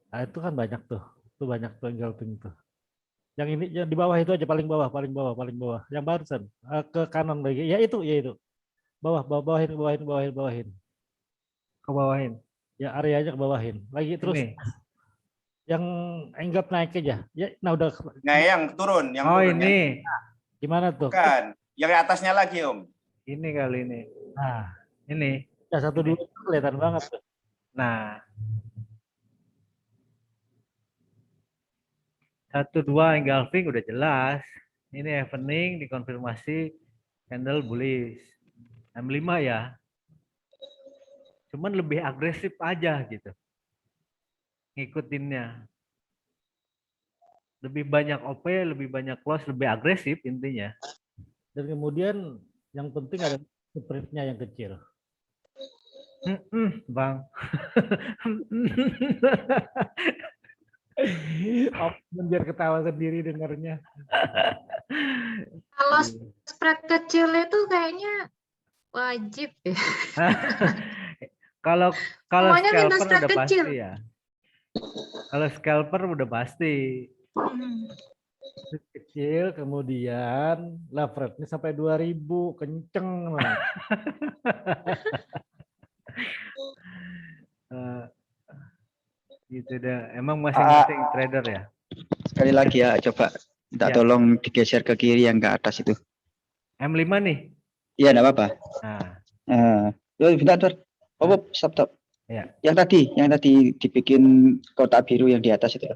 Nah, itu kan banyak tuh. Itu banyak tuh engulfing tuh. Yang ini yang di bawah itu aja paling bawah. Yang barusan ke kanan lagi. Ya itu. Bawahin. Ke bawahin. Ya areanya ke bawahin. Lagi terus Ini. yang enggap naik aja. Ya, nah udah. Nah, yang turun, ini. Gimana tuh? Bukan. Yang atasnya lagi, Om. Ini kali ini. Nah, ini. Ya 1 2 itu kelihatan banget tuh. Nah. 1 2 engulfing udah jelas. Ini evening dikonfirmasi candle bullish. M5 ya. Cuman lebih agresif aja gitu. Ngikutinnya. Lebih banyak OP, lebih banyak close, lebih agresif intinya. Dan kemudian yang penting ada spreadnya yang kecil. Bang. Biar ketawa sendiri dengarnya. Kalau spread kecil itu kayaknya wajib ya. Kalau Semuanya minta scalper spread udah kecil. pasti ya. Kalau scalper udah pasti. Kecil, kemudian leverage-nya sampai 2000, kenceng lah. Gitu dah. Emang masing-masing trader ya. Sekali lagi ya, coba minta tolong digeser ke kiri yang ke atas itu. M5 nih. Iya, enggak apa-apa. Nah. Bentar. Stop. Ya. Yang tadi dibikin kotak biru yang di atas itu.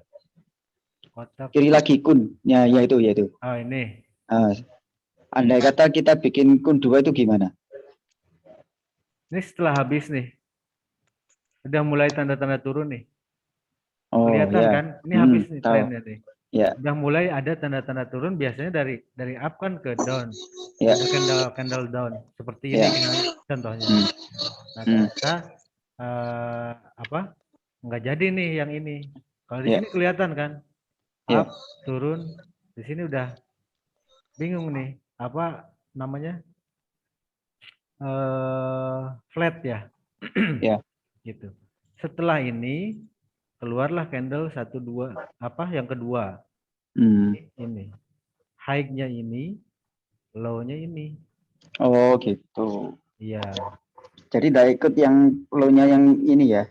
Kotak. Kiri lagi kun. Ya itu. Oh, ini. Andai kata kita bikin kun 2 itu gimana? Ini setelah habis nih. Udah mulai tanda-tanda turun nih. Oh, kelihatan ya. kan? Ini habis nih Tahu. trennya nih. Ya. Udah mulai ada tanda-tanda turun biasanya dari up kan ke down. Ya. Ada candle down seperti ini kan contohnya. Nah, ternyata nggak jadi nih yang ini. Kalau di sini kelihatan kan? Up, turun. Di sini udah bingung nih. Apa namanya? Flat ya. Ya. Gitu. Setelah ini keluarlah candle 1 2 yang kedua. Ini. High-nya ini, low-nya ini. Oh, gitu. Iya. Jadi tidak ikut yang low-nya yang ini ya,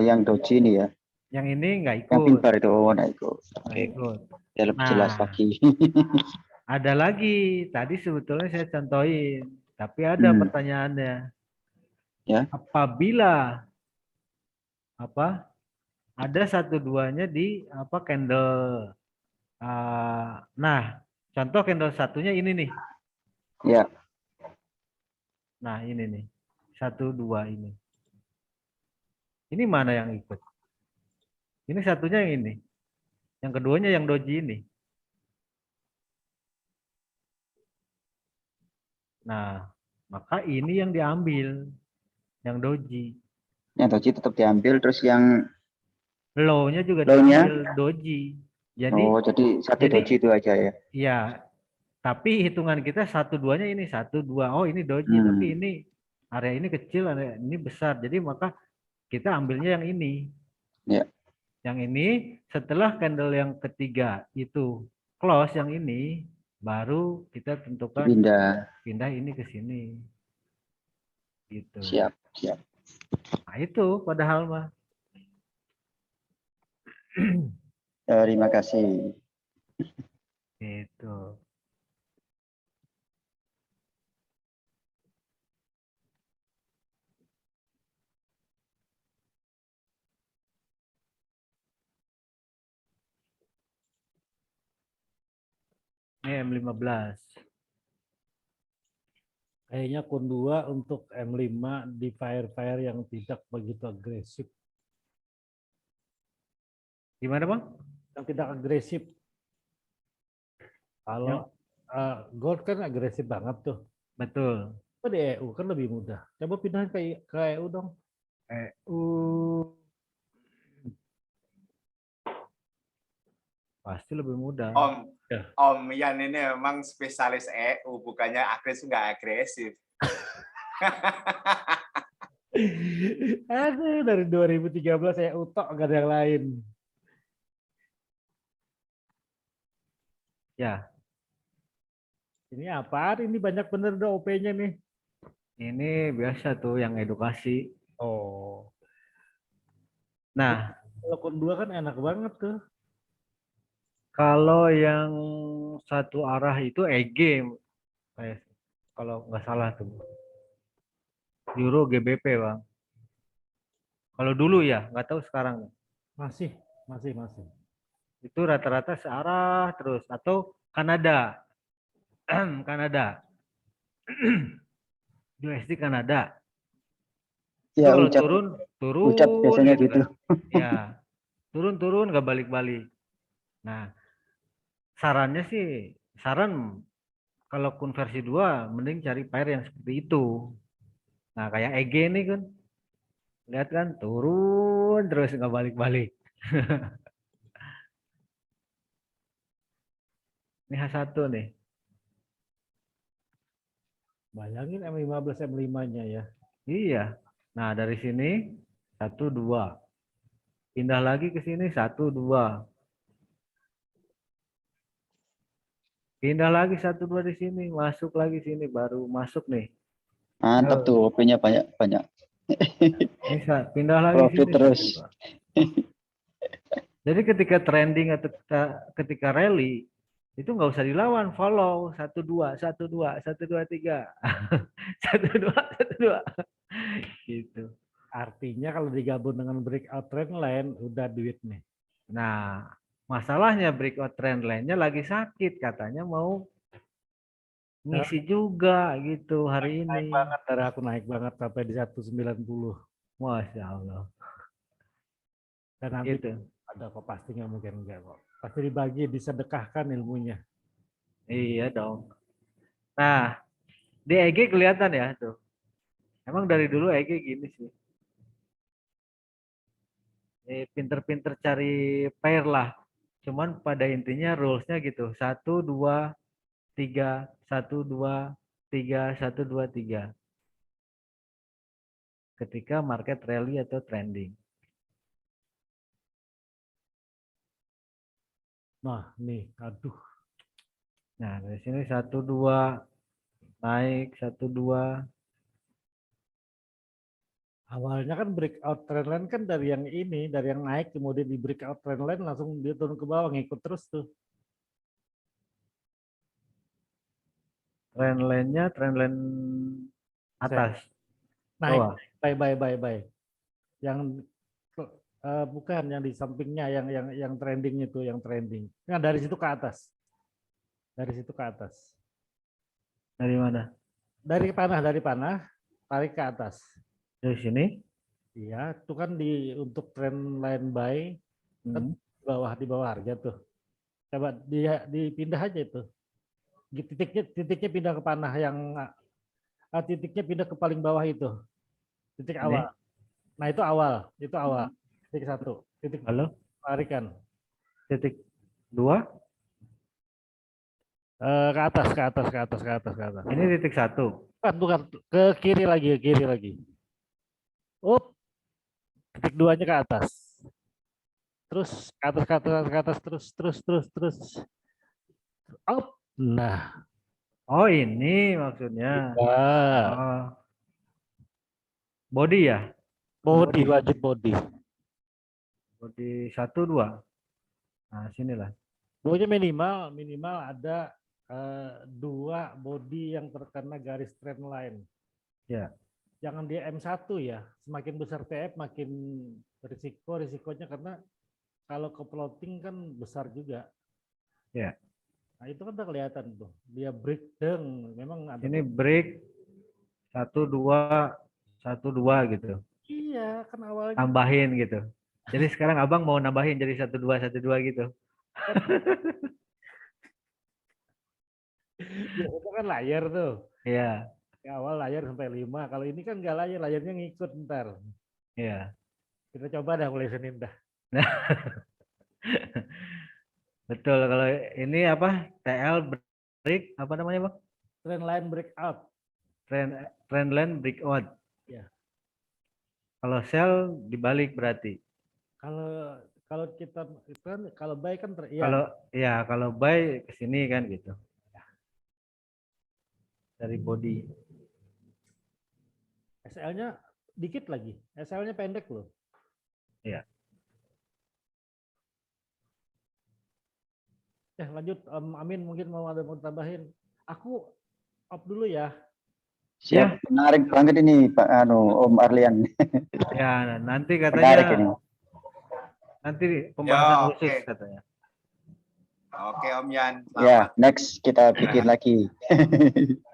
yang doji ini ya. Yang ini nggak ikut. Yang pin bar itu nggak ikut. Nggak ikut. Ya lebih jelas lagi. Ada lagi. Tadi sebetulnya saya contohin, tapi ada pertanyaannya. Ya. Apabila ada 1 2-nya di candle. Nah, contoh candle satunya ini nih. Ya. Nah, ini nih. 1 2 ini. Ini mana yang ikut? Ini satunya yang ini. Yang keduanya yang doji ini. Nah, maka ini yang diambil, yang doji. Yang doji tetap diambil, terus yang Low-nya juga low-nya, diambil doji. Jadi oh jadi satu jadi doji itu aja ya. ya, tapi hitungan kita 1-2-nya ini 1-2. Oh, ini doji, tapi Hmm. ini area ini kecil, area ini besar. Jadi maka kita ambilnya yang ini. Ya. Yang ini setelah candle yang ketiga itu close yang ini, baru kita tentukan Dipindah. pindah ini ke sini. Gitu. Siap, siap. Nah, itu padahal mah. Terima kasih. Gitu. Ini M15. Kayaknya kun 2 untuk M5 di fire yang tidak begitu agresif. Gimana, Bang? Yang tidak agresif. Kalau gold kan agresif banget tuh. Betul. Kok di EU kan lebih mudah. Coba pindahin ke EU dong. EU pasti lebih mudah. Om Yan ini memang spesialis EU, bukannya agresif nggak agresif. Aduh, dari 2013 EU tok gak ada yang lain. Ya, Ini apaan? Ini banyak bener dong OP-nya nih. ini biasa tuh yang edukasi. Oh. Nah, Kalau kun 2 kan enak banget tuh. kalau yang satu arah itu EG, kalau nggak salah tuh. Euro GBP, Bang. Kalau dulu ya, nggak tahu sekarang. Masih. Itu rata-rata searah terus. Atau Kanada. Kanada. USD Kanada. Itu Ya, kalau ucap turun biasanya gitu gitu. kan. Ya, turun nggak balik-balik. Nah, saran kalau konversi 2 mending cari pair yang seperti itu. Nah, kayak EG ini kan, lihat kan turun terus nggak balik-balik. Ini H1 nih. Bayangin M15 M5-nya ya. Iya. Nah, dari sini 1 2. Pindah lagi ke sini 1 2. Pindah lagi 1 2 di sini, masuk lagi sini baru masuk nih. Mantap tuh, OP-nya banyak. Bisa pindah lagi Profit sini. terus. 1 2. Jadi ketika trending atau ketika rally itu nggak usah dilawan, follow 1 2 1 2 1 2 3 1 2 1 2 gitu. Artinya kalau digabung dengan breakout trend line udah duit nih. Nah, masalahnya breakout trend line-nya lagi sakit, katanya mau ngisi juga gitu hari ini. Naik banget, dari aku naik banget sampai di 190. Masya Allah. Dan nanti Gitu. ada kok pasti nggak mungkin enggak kok. Pasti dibagi, disedekahkan ilmunya. Iya dong. Nah, di EG kelihatan ya tuh. Emang dari dulu EG gini sih. Pinter-pinter cari pair lah. Cuman pada intinya rules-nya gitu. 1 2 3 1 2 3 1 2 3. Ketika market rally atau trending. Nah, nih, aduh. Nah, dari sini 1 2 naik 1 2. Awalnya kan breakout trend line kan dari yang ini, dari yang naik kemudian di breakout trend line langsung dia turun ke bawah ngikut terus tuh. Trend line-nya trend line atas. Naik, Bawah. bye. Yang bukan yang di sampingnya, yang trending itu, yang trending. Nah, dari situ ke atas. Dari situ ke atas. Dari mana? Dari panah, tarik ke atas. Dari sini? Iya, itu kan untuk trend line buy kan di bawah harga tuh. Coba dipindah aja itu. Titiknya pindah ke panah yang titiknya pindah ke paling bawah itu. Titik Ini? awal. Nah, itu awal, Titik 1. Titik Halo, tarikan. titik 2. Ke atas, ke atas, ke atas, ke atas, ke atas. Ini titik 1. Bukan, ke kiri lagi, ke kiri lagi. Up. Titik 2-nya ke atas. Terus ke atas, ke atas, ke atas, terus. Up. Nah, Oh, ini maksudnya. ya. Oh. Body ya? Body, wajib body. Body 1, 2. Nah, sinilah. Pokoknya minimal ada 2 body yang terkena garis trend line. Ya. Jangan dia M1 ya. Semakin besar TF makin risikonya karena kalau ke plotting kan besar juga. Ya. Nah, itu kan udah kelihatan tuh. Dia breakdown memang ada. Ini break 1, 2, 1, 2 gitu. Iya, kan awalnya Tambahin gitu. Jadi sekarang abang mau nambahin jadi 1, 2, 1, 2 gitu. ya, itu kan layar tuh. Iya. Ya, awal layar sampai 5. Kalau ini kan nggak layar, layarnya ngikut ntar. Iya. Kita coba dah mulai Senin dah. Betul, kalau ini apa? TL break apa namanya, Bang? Trend line breakout. Trend line breakout. Ya. Kalau sell dibalik berarti. Kalau kita itu kan kalau buy kan Kalau buy ke sini kan gitu. Dari body. SL-nya dikit lagi. SL-nya pendek loh. Iya. Lanjut Amin mungkin mau tambahin. Aku off dulu ya. Siap, menarik banget ini Pak Om Arlian. Ya, nanti Menarik ini. katanya nanti pembahasan Ya, khusus oke. katanya. Oke Om Yan, Ya, selamat. next kita bikin lagi.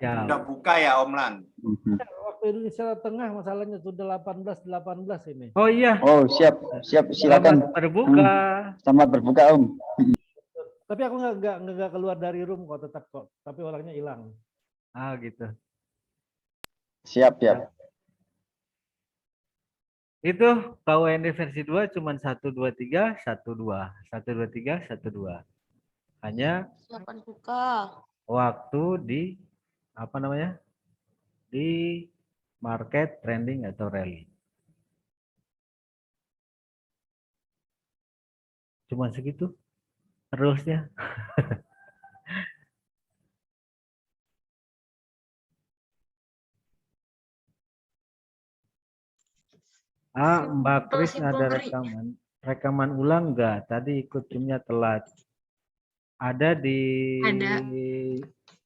Ya, Udah buka ya Om Lan? Waktu Indonesia Tengah masalahnya sudah 18 ini. oh iya, Oh, siap, silakan. selamat berbuka. Selamat berbuka Om. Tapi aku nggak keluar dari room kok tetap kok. Tapi orangnya hilang. Ah, gitu. Siap. Itu KWND versi 2 cuman 1, 2, 3, 1, 2. 1, 2, 3, 1, 2. Hanya Silakan buka. waktu di apa namanya? Di market trending atau rally. Cuman segitu terusnya. Mbak Kris ada rekaman ulang enggak? Tadi ikut timnya telat. Ada di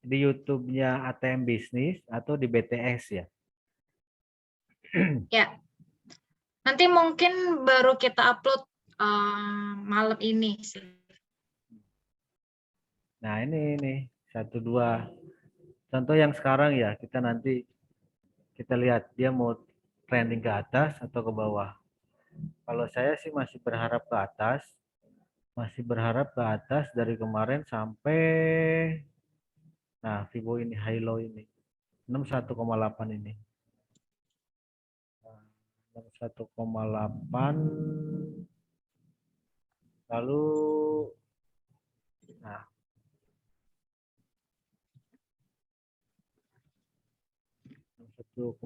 YouTube-nya ATM Bisnis atau di BTS ya? Ya. Nanti mungkin baru kita upload malam ini sih. Nah, ini 1, 2. Contoh yang sekarang ya, kita nanti kita lihat dia mau trending ke atas atau ke bawah. Kalau saya sih masih berharap ke atas. Masih berharap ke atas dari kemarin sampai nah Fibo ini high low ini 61,8 ini. 61,8 lalu nah 1,8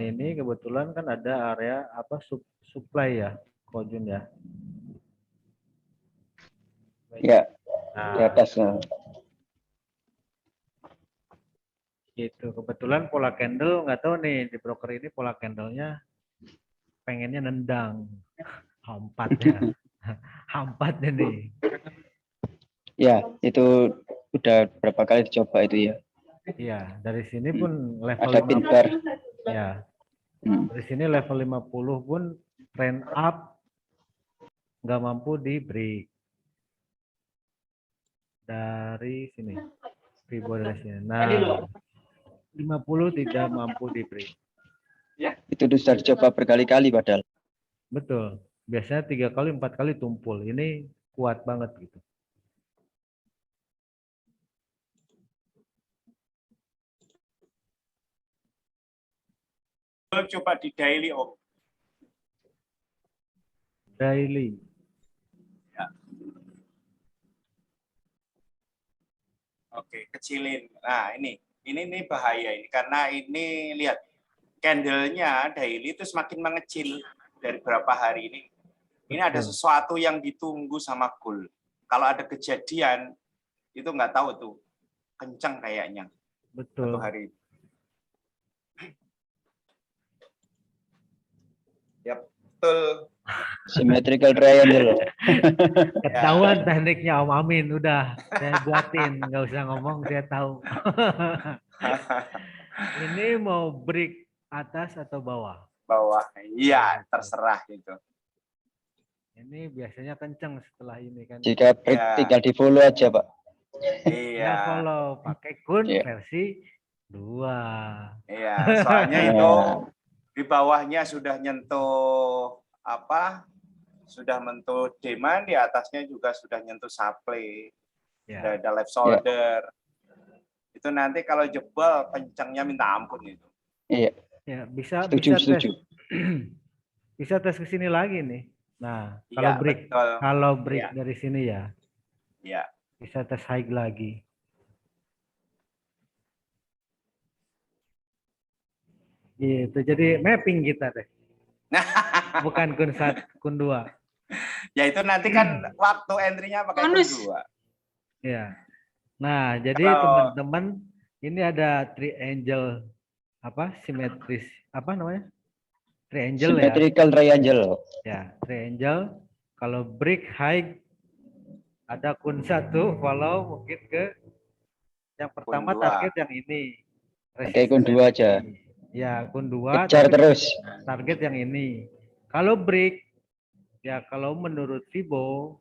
ini kebetulan kan ada area apa supply ya, Kojun ya. Ya, Nah, di atas. gitu. Kebetulan pola candle nggak tahu nih di broker ini pola candlenya pengennya nendang, hampatnya, hampatnya nih. Ya, itu udah berapa kali dicoba itu ya. Iya, dari sini pun level Ada pin bar. Ya. Dari sini level 50 pun trend up nggak mampu di break. Dari sini. Fibo dari sini. Nah, 50 tidak mampu di break. Itu sudah dicoba berkali-kali padahal. Betul. Biasanya 3 kali, 4 kali tumpul. Ini kuat banget gitu. coba di daily Om. Daily. Oke, kecilin. Nah, ini bahaya ini karena ini lihat candle-nya daily itu semakin mengecil dari berapa hari ini. Ini ada Betul. sesuatu yang ditunggu sama gold. Kalau ada kejadian itu nggak tahu tuh kencang kayaknya Betul. satu hari. Ya betul. Symmetrical triangle. Ketahuan tekniknya Om Amin, udah saya buatin, nggak usah ngomong, saya tahu. Ini mau break atas atau bawah? Bawah. Iya, terserah itu. Ini biasanya kenceng setelah ini kan. Jika break Ya. tinggal di follow aja, Pak. Iya. Tinggal follow pakai kun Iya. versi 2. Iya, soalnya itu di bawahnya sudah nyentuh apa? Sudah menyentuh demand, di atasnya juga sudah nyentuh supply. Ya. Ada left shoulder. Itu nanti kalau jebol kencangnya minta ampun itu. Iya. Ya, bisa Setuju, bisa setuju. tes. Bisa tes ke sini lagi nih. Nah, Iya, kalau break betul. kalau break Iya. dari sini ya, Iya. bisa tes high lagi. Gitu. Jadi mapping kita deh. Bukan kun 1, kun 2. Ya itu nanti kan waktu entry-nya pakai Bonus. kun 2. Ya. Nah, jadi Kalau- teman-teman ini ada triangle apa? Simetris apa namanya? Triangle ya. Symmetrical triangle. Ya, triangle. Kalau break high ada kun 1, follow mungkin ke yang pertama 2. target yang ini. Pakai kun 2 aja. Ya, kun 2 Kejar tapi terus. target yang ini. Kalau break ya kalau menurut Fibo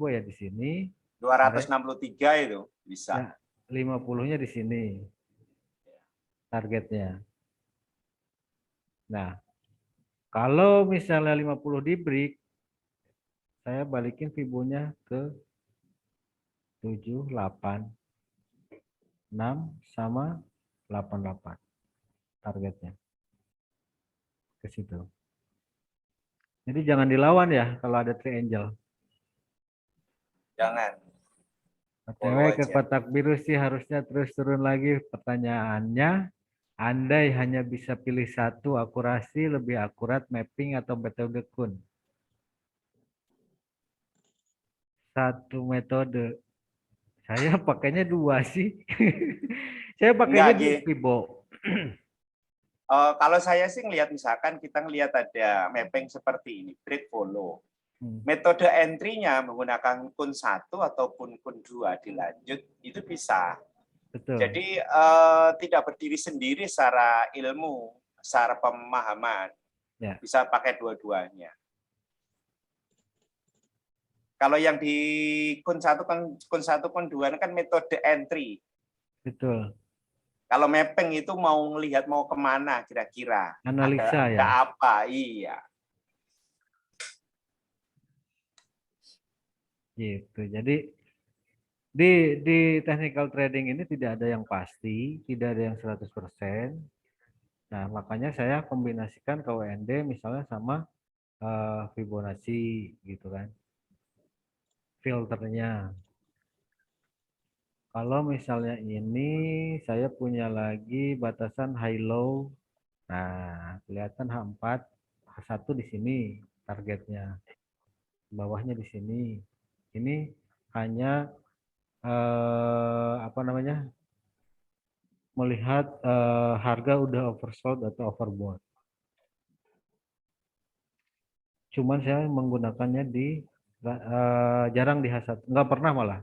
ya di sini 263 itu bisa. ya 50-nya di sini targetnya. Nah, kalau misalnya 50 di break, saya balikin Fibonya ke 7, 8, 6 sama 88 targetnya ke situ. Jadi jangan dilawan ya kalau ada triangle. Jangan. OTW ke kotak biru sih harusnya terus turun lagi. Pertanyaannya, andai hanya bisa pilih satu, akurasi lebih akurat mapping atau metode kun? Satu metode. Saya pakainya 2 sih. Saya pakainya Enggak, di Gi. Fibo. Kalau saya sih ngelihat misalkan kita ngelihat ada mapping seperti ini, break follow. Metode entry-nya menggunakan kun 1 ataupun kun 2 dilanjut itu bisa. Betul. Jadi tidak berdiri sendiri secara ilmu, secara pemahaman. Ya. Bisa pakai dua-duanya. Kalau yang di kun 1 kun 2 kan metode entry. Betul. Kalau mapping itu mau ngelihat mau kemana kira-kira. Analisa ada ya. apa? Iya. Gitu. Jadi di technical trading ini tidak ada yang pasti, tidak ada yang 100%. Nah, makanya saya kombinasikan KWND misalnya sama Fibonacci gitu kan. Filternya. Kalau misalnya ini saya punya lagi batasan high low. Nah, kelihatan H4, H1 di sini targetnya. Bawahnya di sini. Ini hanya apa namanya? Melihat harga udah oversold atau overbought. Cuman saya menggunakannya di jarang di H1, nggak pernah malah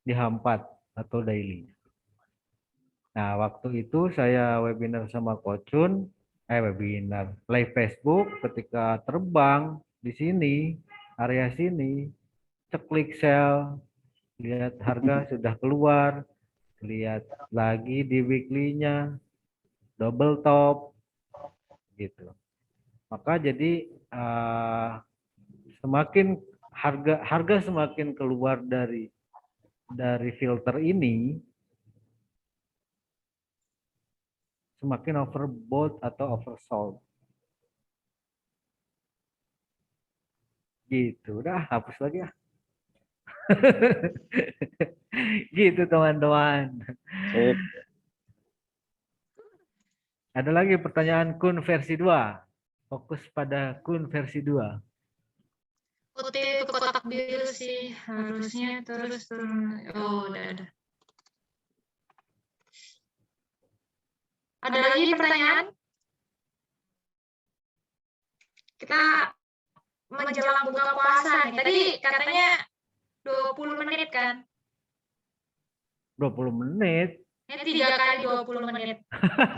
di H4 atau daily. Nah, waktu itu saya webinar sama Coachun, webinar live Facebook ketika terbang di sini, area sini, ceklik sell, lihat harga sudah keluar, lihat lagi di weekly-nya, double top, gitu. Maka jadi semakin harga semakin keluar dari filter ini, semakin overbought atau oversold. Gitu, udah hapus lagi ya. Gitu teman-teman. Sip. Ada lagi pertanyaan Kun versi 2. Fokus pada Kun versi 2. Putih ke kotak biru sih harusnya terus oh udah ada. Ada lagi pertanyaan? Kita menjelang buka puasa nih. Tadi katanya 20 menit kan? 20 menit. Ini 3 kali 20 menit.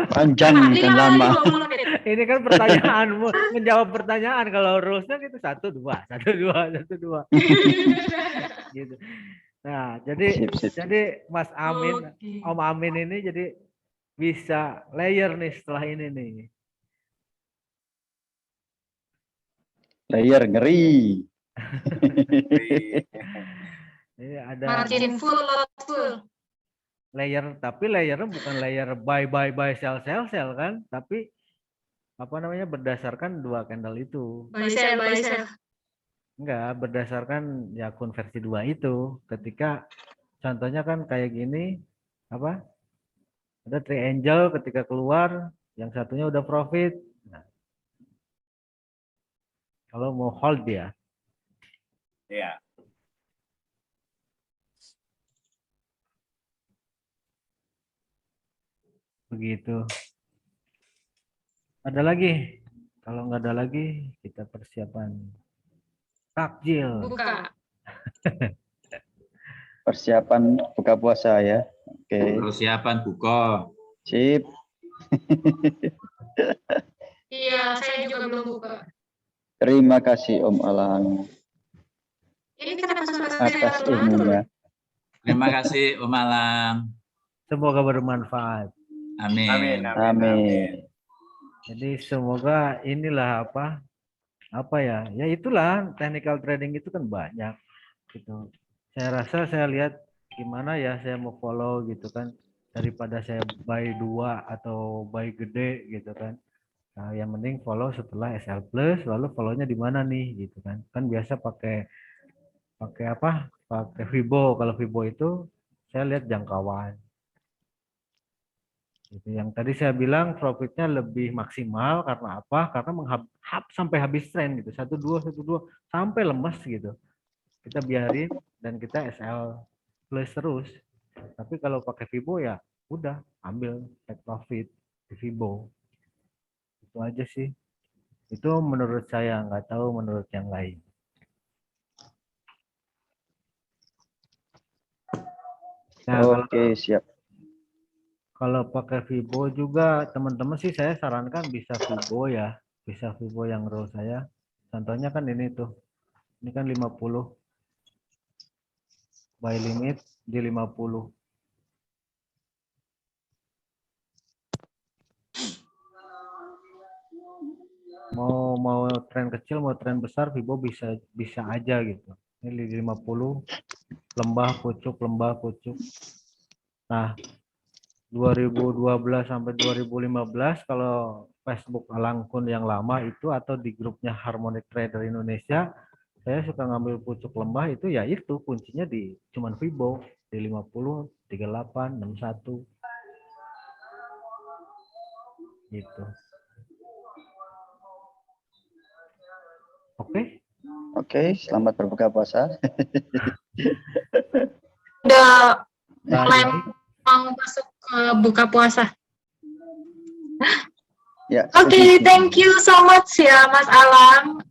Panjang 5 dan kali lama. 20 menit. Ini kan pertanyaan, menjawab pertanyaan. Kalau rulesnya gitu 1, 2, 1, 2, 1, 2. Gitu. Nah, Sip, sip. jadi Mas Amin, Oke. Om Amin ini jadi bisa layer nih setelah ini nih. Layer ngeri. Ini ada Margin full, lot full. layer, tapi layernya bukan layer buy, sell kan, tapi apa namanya berdasarkan 2 candle itu. Buy sell, buy sell. Enggak, berdasarkan ya konversi 2 itu. Ketika contohnya kan kayak gini, apa? Ada triangle ketika keluar, yang satunya udah profit. Nah, kalau mau hold ya. Ya. Begitu. Ada lagi? Kalau nggak ada lagi, kita persiapan takjil. Buka. Persiapan buka puasa ya. Oke. Persiapan buka. Sip. Iya, saya juga belum buka. Terima kasih Om Alang Ini kenapa suara atas saya ilmunya. Terima kasih Om Alang. Semoga bermanfaat. Amin. Amin. Amin. Jadi semoga inilah apa ya? Ya itulah technical trading itu kan banyak gitu. Saya rasa saya lihat gimana ya saya mau follow gitu kan daripada saya buy 2 atau buy gede gitu kan. Nah, yang penting follow setelah SL plus lalu follow-nya di mana nih gitu kan. Kan biasa pakai apa? Pakai Fibo. Kalau Fibo itu saya lihat jangkauan. Gitu. Yang tadi saya bilang profitnya lebih maksimal karena apa? Karena sampai habis tren gitu. 1-2 sampai lemes gitu. Kita biarin dan kita SL plus terus. Tapi kalau pakai Fibo ya udah ambil take profit di Fibo. Itu aja sih. Itu menurut saya, nggak tahu menurut yang lain. Nah, Oke, siap. kalau pakai Fibo juga teman-teman sih saya sarankan bisa Fibo ya. Bisa Fibo yang row saya. Contohnya kan ini tuh. Ini kan 50. Buy limit di 50. Mau tren kecil, mau tren besar Fibo bisa aja gitu. Ini di 50 lembah pucuk. Nah, 2012 sampai 2015 kalau Facebook Alangkun yang lama itu atau di grupnya Harmonic Trader Indonesia, saya suka ngambil pucuk lembah itu ya itu kuncinya di cuman Fibo di 50, 38, 61. Gitu. Oke. Oke, selamat berbuka puasa. Udah Nah, mulai ini mau masuk ke buka puasa. Ya. Oke, thank you so much ya Mas Alang.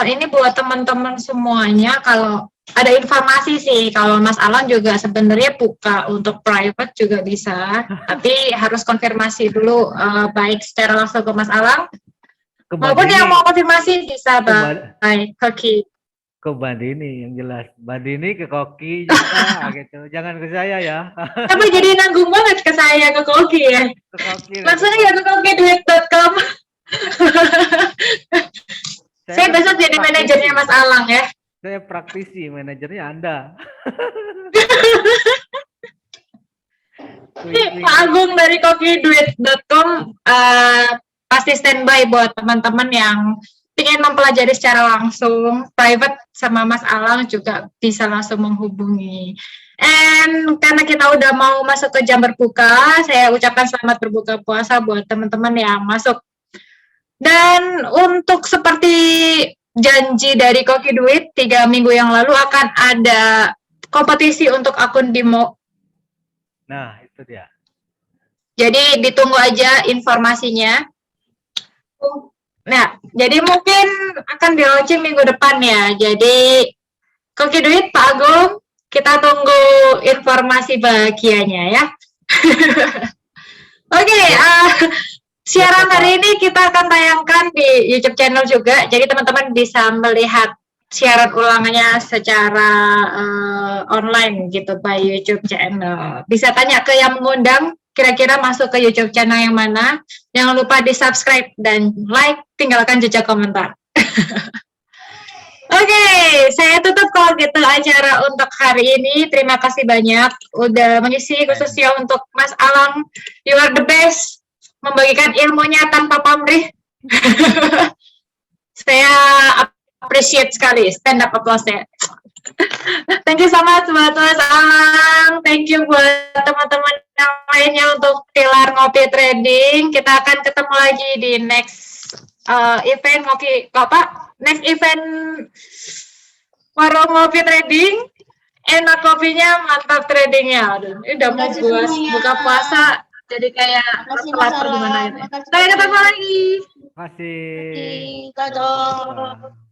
Ini buat teman-teman semuanya, kalau ada informasi sih, kalau Mas Alang juga sebenarnya buka untuk private juga bisa, tapi harus konfirmasi dulu baik secara langsung ke Mas Alang, maupun yang mau konfirmasi bisa baik ke Bandini yang jelas. Bandini ke Koki juga gitu. Jangan ke saya ya. Tapi jadi nanggung banget ke saya, ke Koki ya. Ke Koki. Maksudnya ya ke kokiduit.com. Saya besok jadi manajernya Mas Alang ya. Saya praktisi, manajernya Anda. Pak Agung dari kokiduit.com pasti standby buat teman-teman yang ingin mempelajari secara langsung, private sama Mas Alang juga bisa langsung menghubungi. And karena kita udah mau masuk ke jam berbuka, saya ucapkan selamat berbuka puasa buat teman-teman yang masuk. Dan untuk seperti janji dari Koki Duit 3 minggu yang lalu akan ada kompetisi untuk akun Dimo. Nah, itu dia. Jadi ditunggu aja informasinya. Nah, jadi mungkin akan di-launching minggu depan ya. Jadi Koki Duit, Pak Agung, kita tunggu informasi bahagianya ya. Oke, siaran hari ini kita akan tayangkan di YouTube channel juga. Jadi teman-teman bisa melihat siaran ulangannya secara online gitu by YouTube channel. Bisa tanya ke yang mengundang, kira-kira masuk ke YouTube channel yang mana. Jangan lupa di-subscribe dan like, tinggalkan jejak komentar. Oke, saya tutup kalau gitu acara untuk hari ini. Terima kasih banyak udah mengisi, khususnya untuk Mas Alang. You are the best. Membagikan ilmunya tanpa pamrih. Saya appreciate sekali. Stand up applause-nya. Thank you so much buat Mas Alang. Thank you buat teman-teman yang lainnya untuk Pilar Ngopi Trading. Kita akan ketemu lagi di next event next event Warung Ngopi Trading. Enak kopinya, mantap tradingnya. Aduh, ini udah mau buka puasa, jadi kayak lapar gimana ini. Sampai ketemu lagi. Terima kasih. Dadah.